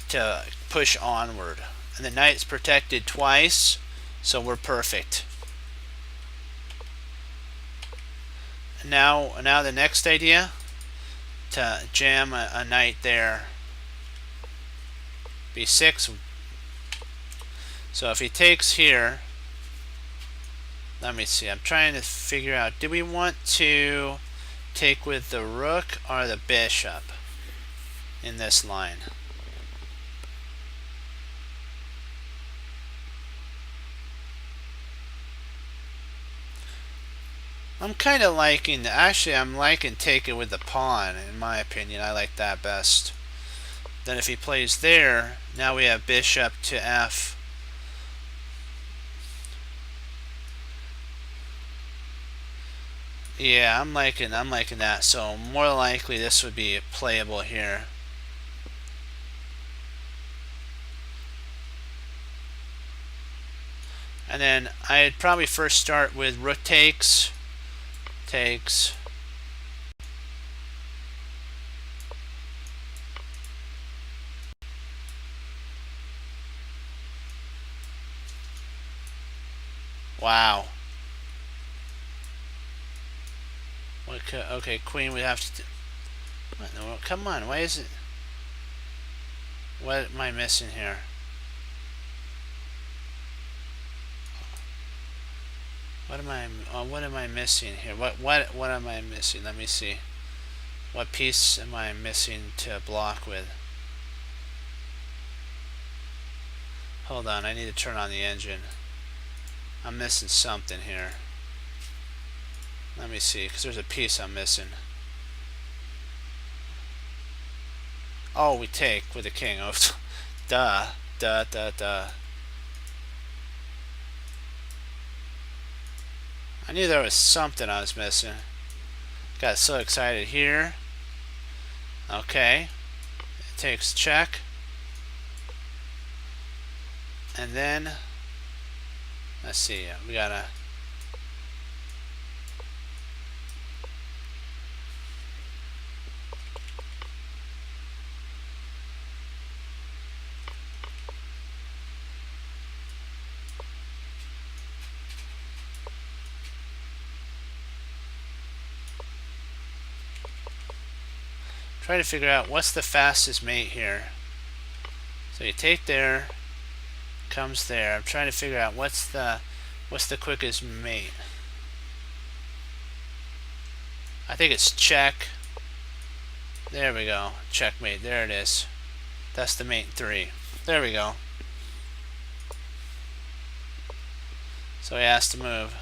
to push onward. And the knight's protected twice, so we're perfect. Now the next idea, to jam a knight there. B6. So if he takes here, let me see. I'm trying to figure out, do we want to take with the rook or the bishop in this line? I'm kind of liking, actually I'm liking taking with the pawn, in my opinion. I like that best. Then if he plays there, now we have bishop to F. Yeah, I'm liking that. So more likely this would be playable here. And then I'd probably first start with rook takes. Wow. Okay, queen would have to. Come on, why is it? What am I missing here? What am I missing here? What am I missing? Let me see. What piece am I missing to block with? Hold on, I need to turn on the engine. I'm missing something here. Let me see, because there's a piece I'm missing. Oh, we take with the king. Oh, duh. I knew there was something I was missing. Got so excited here. Okay. It takes check. And then, let's see, we gotta. try to figure out what's the fastest mate here. So you take there, comes there. I'm trying to figure out what's the quickest mate. I think it's check. There we go. Checkmate. There it is. That's the mate 3. There we go. So he has to move.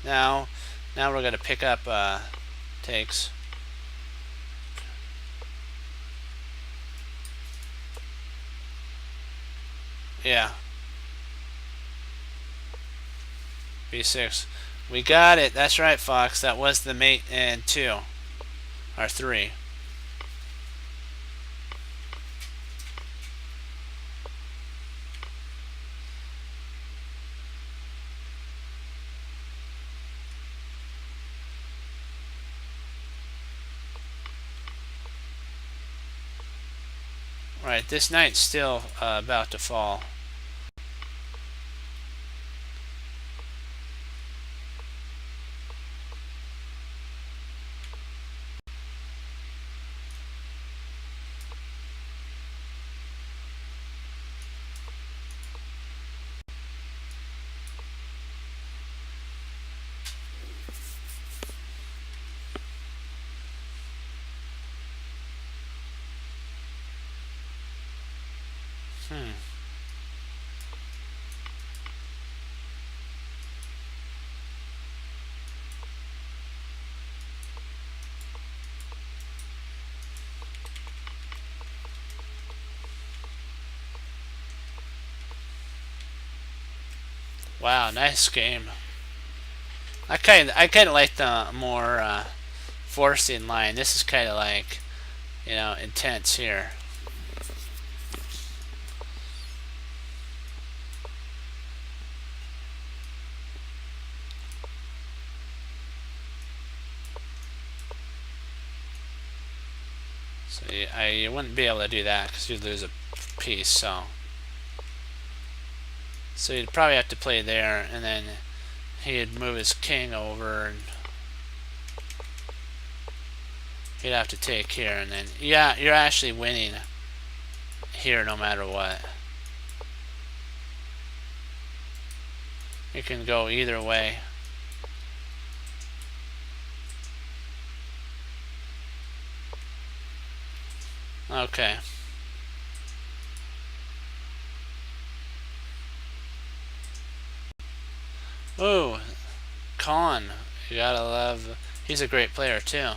Now we're going to pick up takes. Yeah. B6. We got it. That's right, Fox. That was the mate and 2. Or 3. Right, this knight's still about to fall. Wow, nice game. I kind of like the more forcing line. This is kind of like, intense here. So you wouldn't be able to do that because you'd lose a piece. So you'd probably have to play there, and then he'd move his king over, and he'd have to take here, and then yeah, you're actually winning here no matter what. You can go either way. Okay. Ooh, Khan. You gotta love. He's a great player too.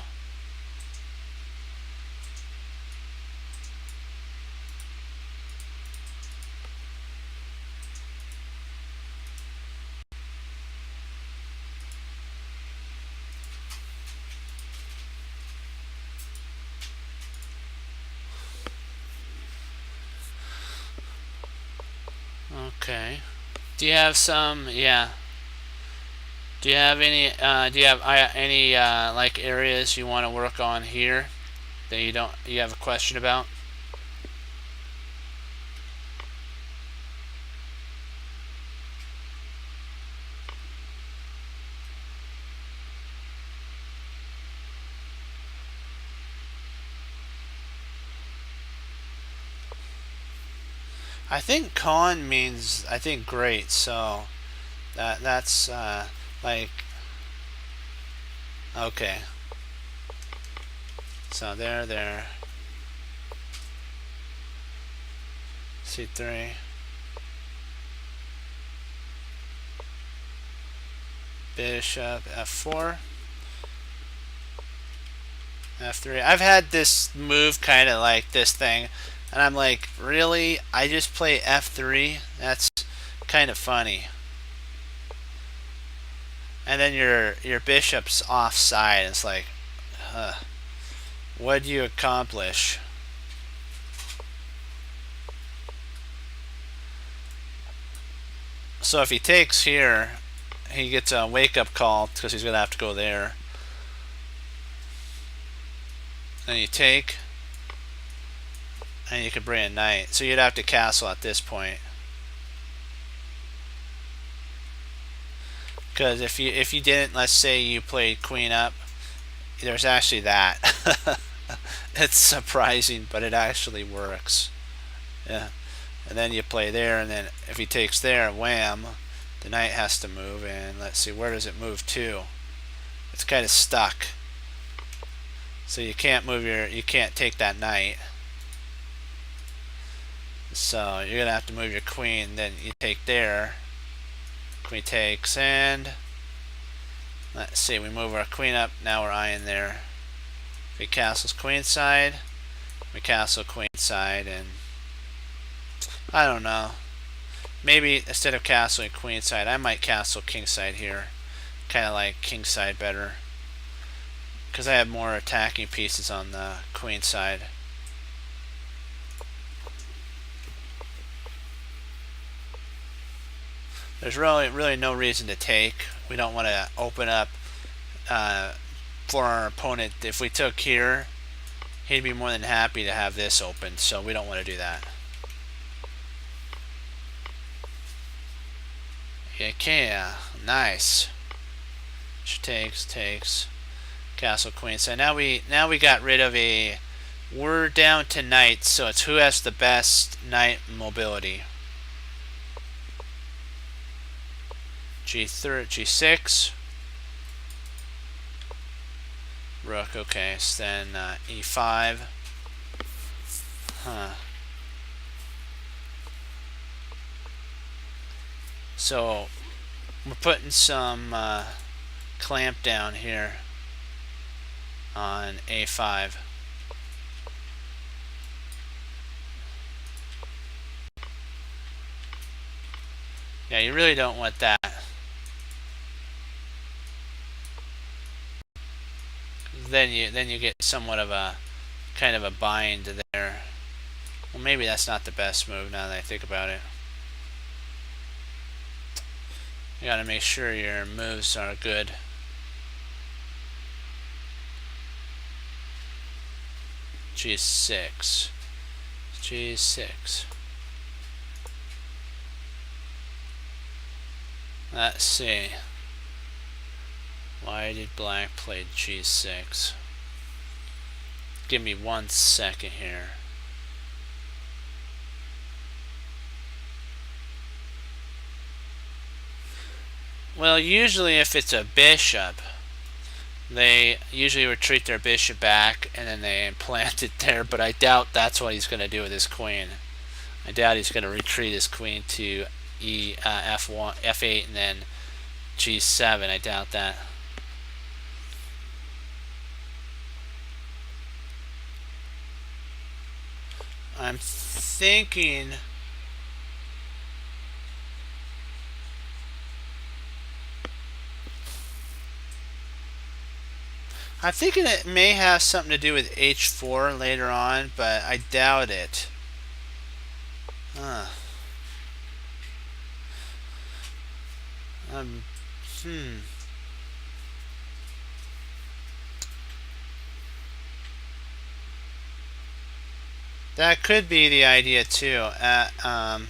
Okay. Do you have some? Yeah. Do you have any? Do you have any like areas you want to work on here that you have a question about? I think con means great, so that's like okay. So there. C3. Bishop F4. F3. I've had this move kind of like this thing, and I'm like, really? I just play F3? That's kind of funny. And then your bishop's offside. It's like, what do you accomplish? So if he takes here, he gets a wake-up call because he's going to have to go there. Then you take, and you can bring a knight. So you'd have to castle at this point. Because if you didn't, let's say you played queen up, there's actually that. It's surprising, but it actually works. Yeah. And then you play there, and then if he takes there, wham, the knight has to move. And let's see, where does it move to? It's kind of stuck. So you can't you can't take that knight. So you're gonna have to move your queen. Then you take there. Queen takes, and let's see, we move our queen up. Now we're eyeing there. We castles queenside. We castle queenside, and I don't know. Maybe instead of castling queenside, I might castle kingside here. Kind of like kingside better, because I have more attacking pieces on the queen side. There's really no reason to take. We don't want to open up for our opponent. If we took here, he'd be more than happy to have this open, so we don't want to do that. Okay, nice. She takes. Castle queen. So now we got rid of a. We're down to knights, so it's who has the best knight mobility. G3, G6. Rook. Okay, so then E5. Huh. So we're putting some clamp down here on A5. Yeah, you really don't want that. Then you get somewhat of a kind of a bind there. Well, maybe that's not the best move now that I think about it. You gotta make sure your moves are good. G6. G6. Let's see. Why did black play G6? Give me 1 second here. Well, usually if it's a bishop, they usually retreat their bishop back and then they implant it there, but I doubt that's what he's going to do with his queen. I doubt he's going to retreat his queen to F1, F8 and then G7. I doubt that. I'm thinking it may have something to do with H4 later on, but I doubt it. That could be the idea too. F4,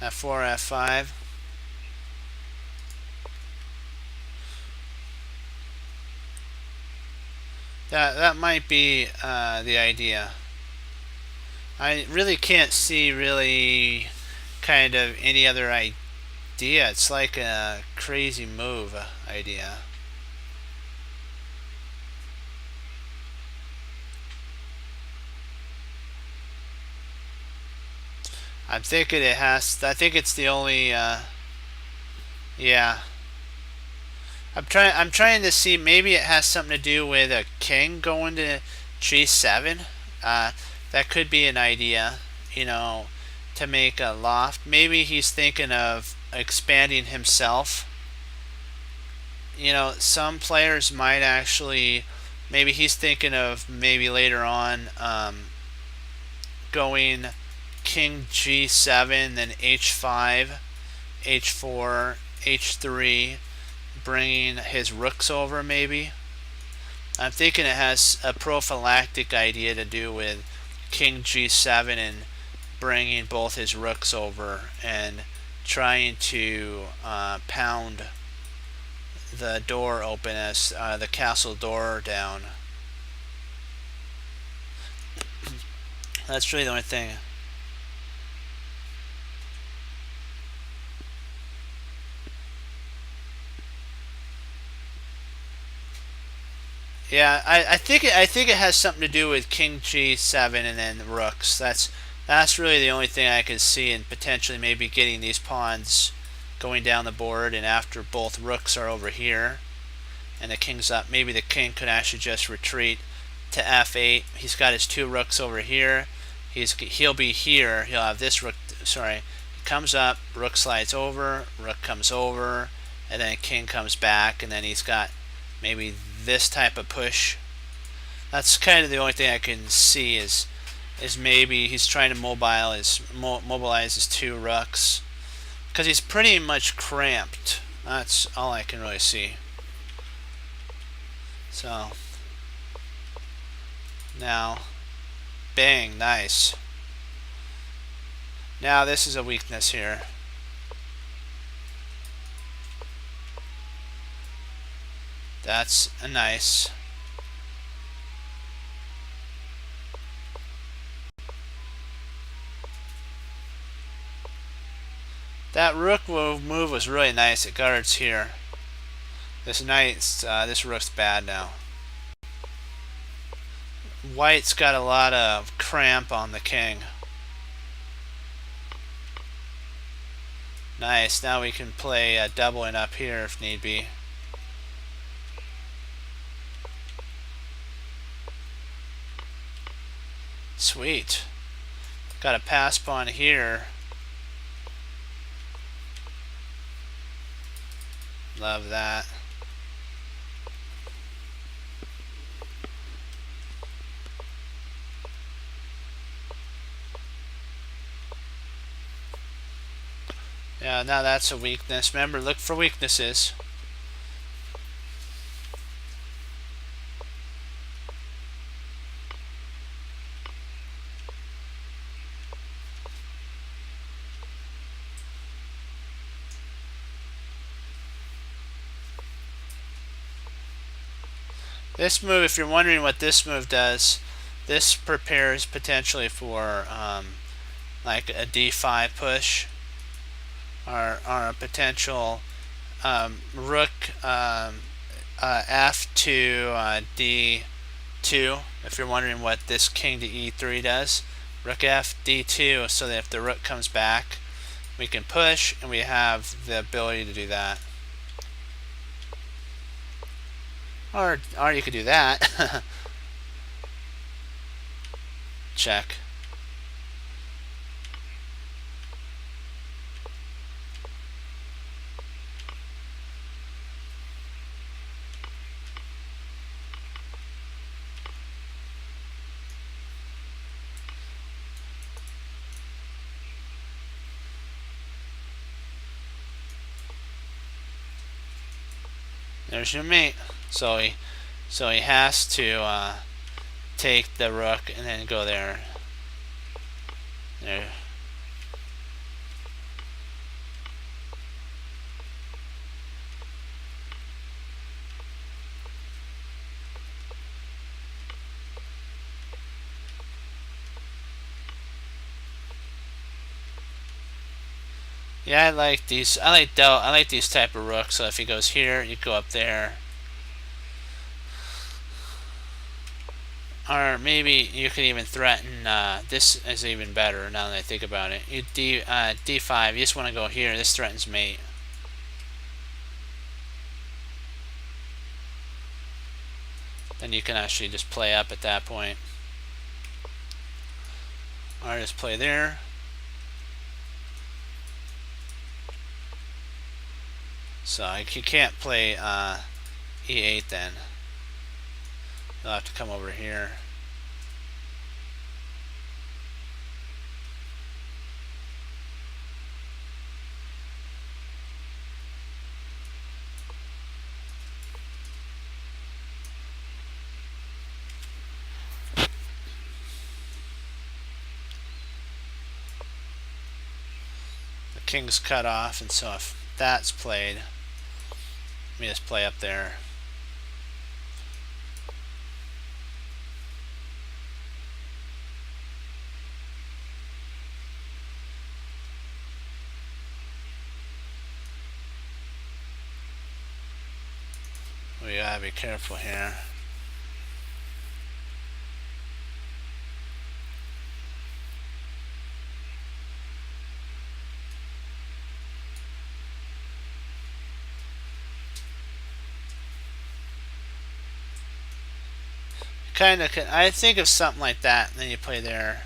F5. That might be the idea. I really can't see really kind of any other idea. It's like a crazy move idea. I'm thinking it has. I think it's the only. Yeah. I'm trying to see. Maybe it has something to do with a king going to G7. That could be an idea. You know, to make a loft. Maybe he's thinking of expanding himself. You know, some players might actually. Maybe he's thinking of maybe later on going King G7, then H5, H4, H3, bringing his rooks over maybe. I'm thinking it has a prophylactic idea to do with King G7 and bringing both his rooks over and trying to pound the door open as the castle door down. That's really the only thing. Yeah, I think it has something to do with King G7 and then rooks. That's really the only thing I could see, and potentially maybe getting these pawns going down the board, and after both rooks are over here and the king's up, maybe the king could actually just retreat to f8. He's got his two rooks over here. He'll be here. He'll have this rook. Sorry, he comes up. Rook slides over. Rook comes over, and then king comes back, and then he's got maybe this type of push. That's kind of the only thing I can see is maybe he's trying to mobilize his two rooks, because he's pretty much cramped. That's all I can really see. So now, bang, nice. Now this is a weakness here. That's a nice. That rook move was really nice. It guards here. This rook's bad now. White's got a lot of cramp on the king. Nice. Now we can play doubling up here if need be. Sweet. Got a pass pawn here. Love that. Yeah, now that's a weakness. Remember, look for weaknesses. This move, if you're wondering what this move does, this prepares potentially for like a d5 push, or a potential rook f to d2. If you're wondering what this king to e3 does, rook f d2, so that if the rook comes back, we can push, and we have the ability to do that. Or you could do that. Check. There's your mate. So he has to take the rook and then go there. There. Yeah, I like these. I like these type of rooks. So if he goes here, you go up there. Or maybe you could even threaten, this is even better now that I think about it. You d5, you just want to go here. This threatens mate. Then you can actually just play up at that point. Or just play there. So you can't play e8 then. You'll have to come over here. The king's cut off, and so if that's played, me just play up there. We gotta be careful here. Kind of, I think of something like that, and then you play there.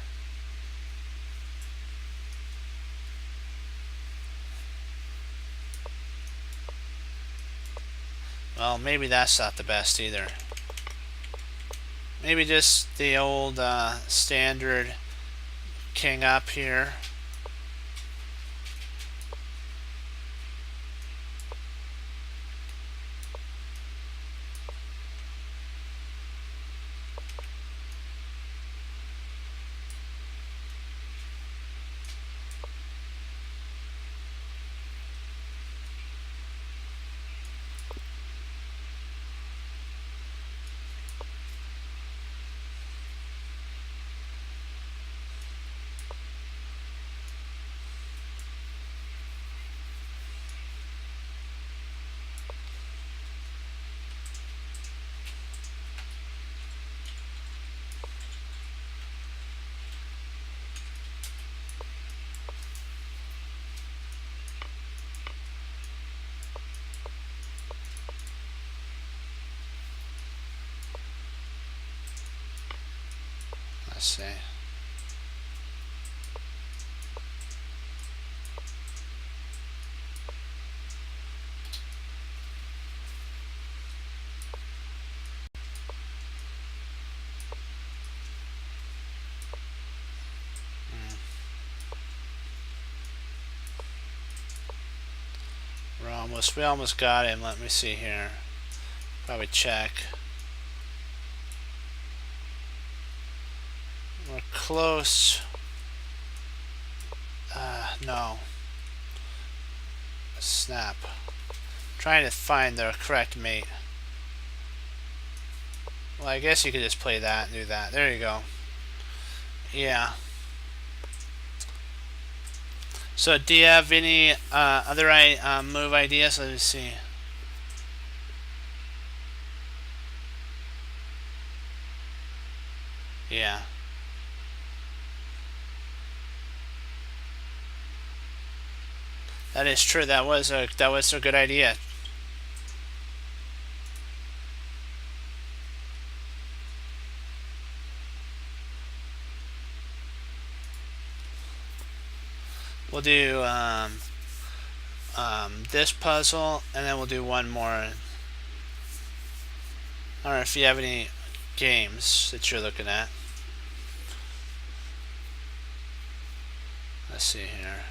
Well, maybe that's not the best either. Maybe just the old standard king up here. Let's see. We almost got him. Let me see here. Probably check. We're close. No. Snap. Trying to find the correct mate. Well, I guess you could just play that and do that. There you go. Yeah. So, do you have any other move ideas? Let me see. Yeah. That is true. That was a good idea. We'll do this puzzle, and then we'll do one more. I don't know if you have any games that you're looking at. Let's see here.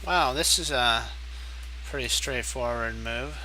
Wow, this is a pretty straightforward move.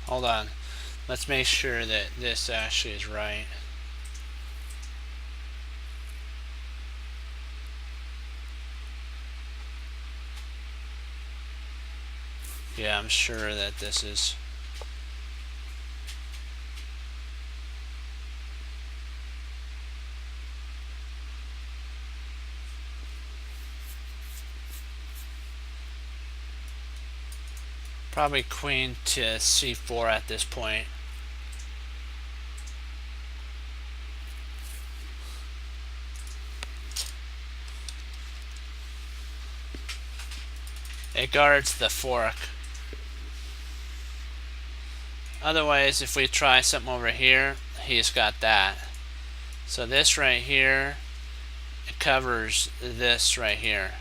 Hold on. Let's make sure that this actually is right. Yeah, I'm sure that this is. Probably queen to c4 at this point. It guards the fork. Otherwise, if we try something over here, he's got that. So this right here, it covers this right here.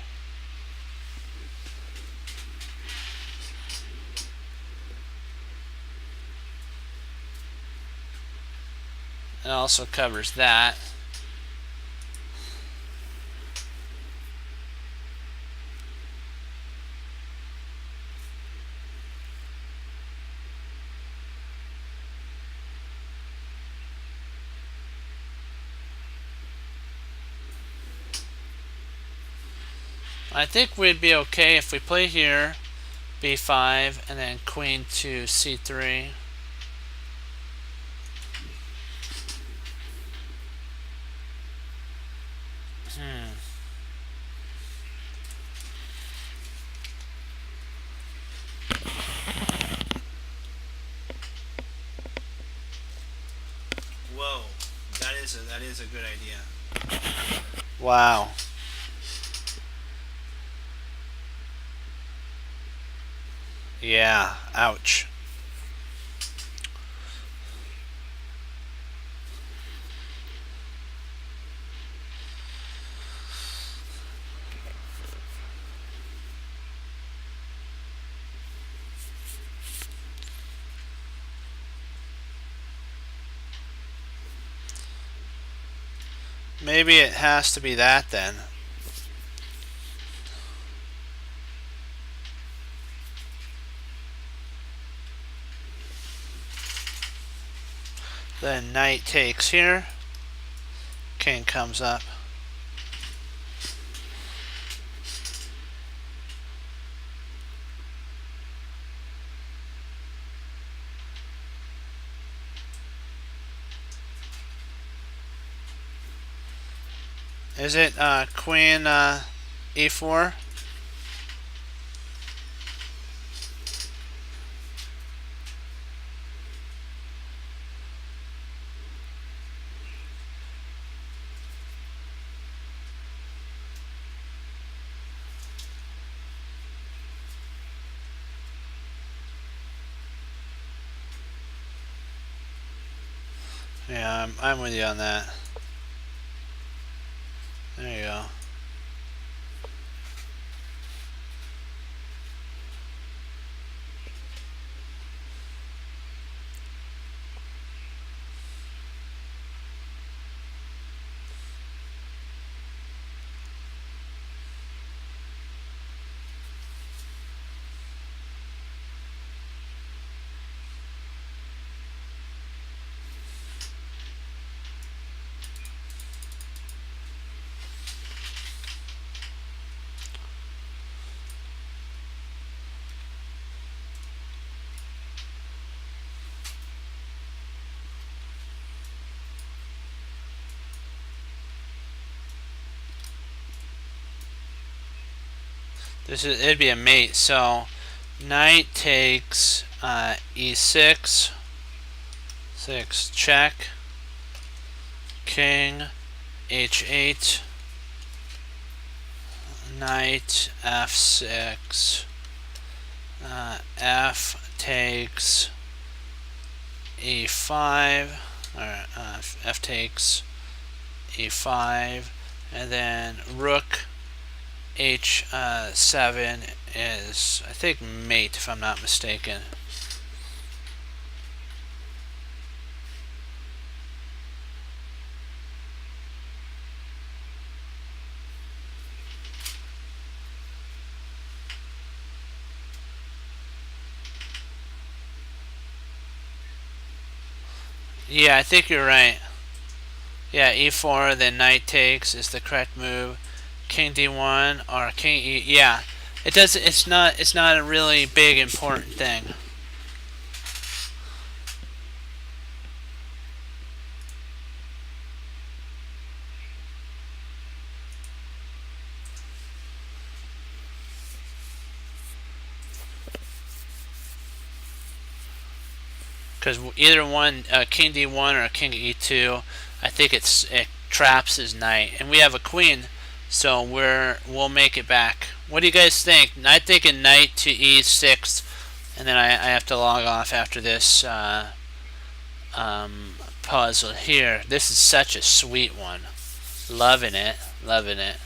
It also covers that. I think we'd be okay if we play here, b5, and then queen to c3. Whoa, that is a good idea. Wow. Yeah, ouch. Maybe it has to be that then. Then knight takes here. King comes up. Is it queen e4? Yeah, I'm with you on that. There you go. It'd be a mate. So knight takes e6, 6 check, king h8, knight f6, f takes e5, or f takes e5, and then rook h7 is, I think, mate, if I'm not mistaken. Yeah, I think you're right. Yeah, e4, then knight takes is the correct move. King d1 or king e. Yeah, it does. It's not. It's not a really big important thing. because either one, king d1 or king e2, I think it traps his knight, and we have a queen, so we'll make it back. What do you guys think? I'm thinking knight to e6, and then I have to log off after this puzzle here. This is such a sweet one. Loving it, loving it.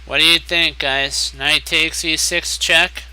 What do you think, guys? Knight takes e6 check.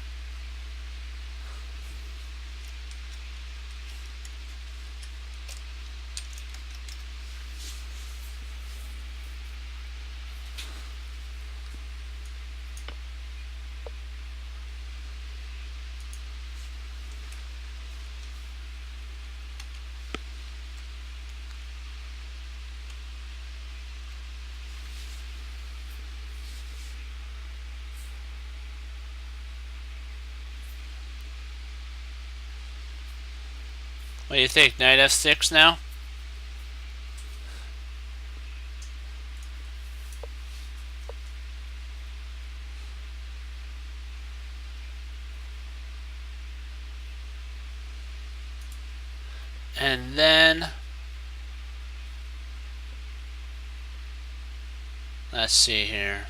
What do you think? Knight f6 now? And then let's see here.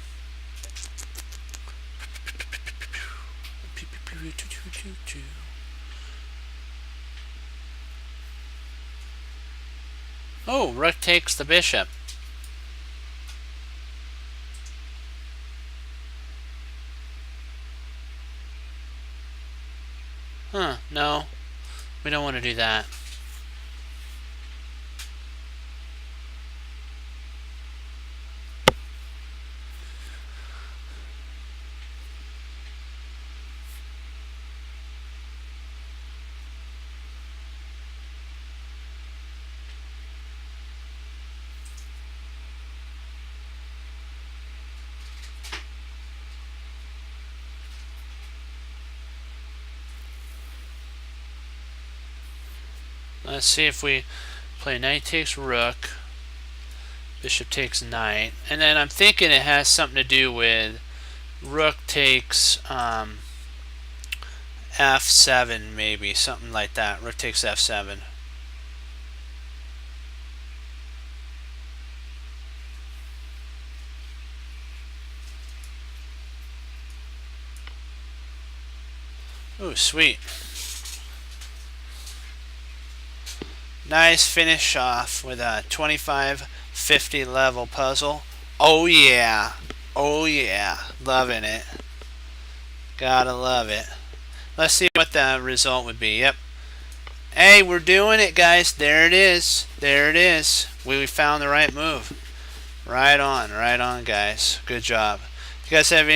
Oh, rook takes the bishop. Huh, no. We don't want to do that. Let's see if we play knight takes rook, bishop takes knight, and then I'm thinking it has something to do with rook takes f7, maybe something like that. Rook takes f7. Ooh, sweet. Nice finish off with a 2550 level puzzle. Oh yeah. Oh yeah. Loving it. Gotta love it. Let's see what the result would be. Yep. Hey, we're doing it, guys. There it is. There it is. We found the right move. Right on, guys. Good job. You guys have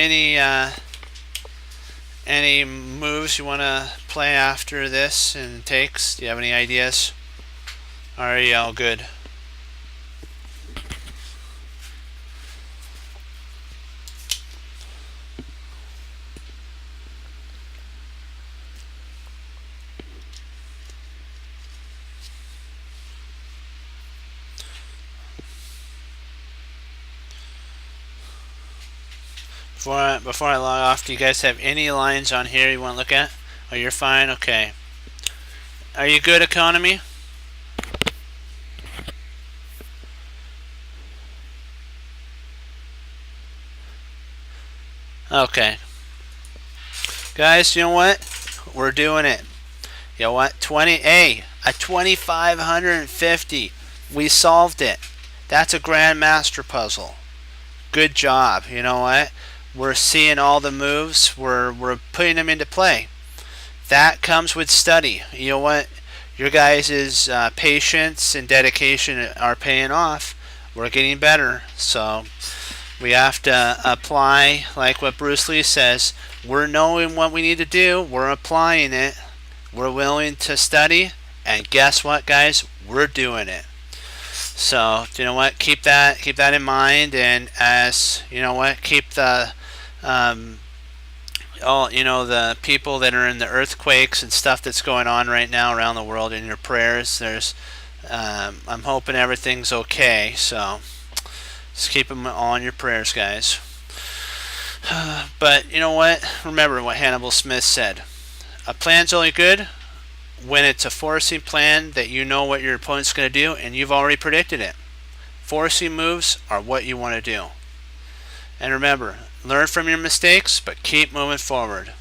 any moves you want to play after this and takes? Do you have any ideas? Are you all good? Before I log off, do you guys have any lines on here you want to look at? Oh, you're fine? Okay. Are you good, economy? Okay. Guys, you know what? We're doing it. You know what? A 2550. We solved it. That's a Grandmaster puzzle. Good job. You know what? We're seeing all the moves. We're putting them into play. That comes with study. You know what? Your guys' patience and dedication are paying off. We're getting better. So we have to apply, like what Bruce Lee says. We're knowing what we need to do. We're applying it. We're willing to study. And guess what, guys? We're doing it. So you know what? Keep that in mind. And as you know what, keep the all the people that are in the earthquakes and stuff that's going on right now around the world in your prayers. I'm hoping everything's okay, so just keep them all in your prayers, guys. But you know what? Remember what Hannibal Smith said. A plan's only good when it's a forcing plan that you know what your opponent's going to do and you've already predicted it. Forcing moves are what you want to do. And remember, learn from your mistakes, but keep moving forward.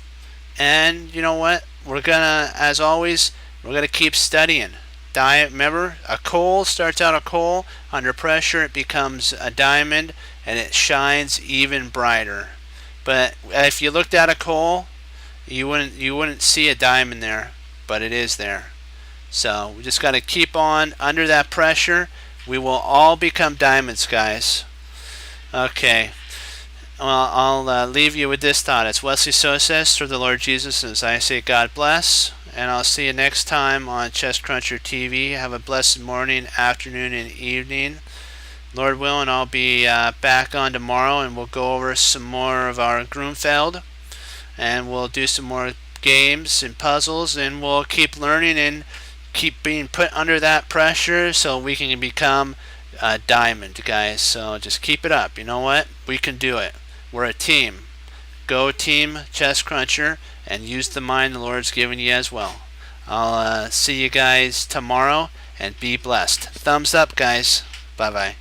And you know what? As always, we're gonna keep studying. Remember, a coal starts out a coal. Under pressure, it becomes a diamond, and it shines even brighter. But if you looked at a coal, you wouldn't see a diamond there, but it is there. So we just got to keep on under that pressure. We will all become diamonds, guys. Okay. Well, I'll leave you with this thought. It's Wesley So says through the Lord Jesus, as I say, God bless. And I'll see you next time on Chess Cruncher TV. Have a blessed morning, afternoon, and evening. Lord willing, I'll be back on tomorrow, and we'll go over some more of our Grunfeld. And we'll do some more games and puzzles, and we'll keep learning and keep being put under that pressure so we can become a diamond, guys. So just keep it up. You know what? We can do it. We're a team. Go team Chess Cruncher and use the mind the Lord's given you as well. I'll see you guys tomorrow and be blessed. Thumbs up, guys. Bye-bye.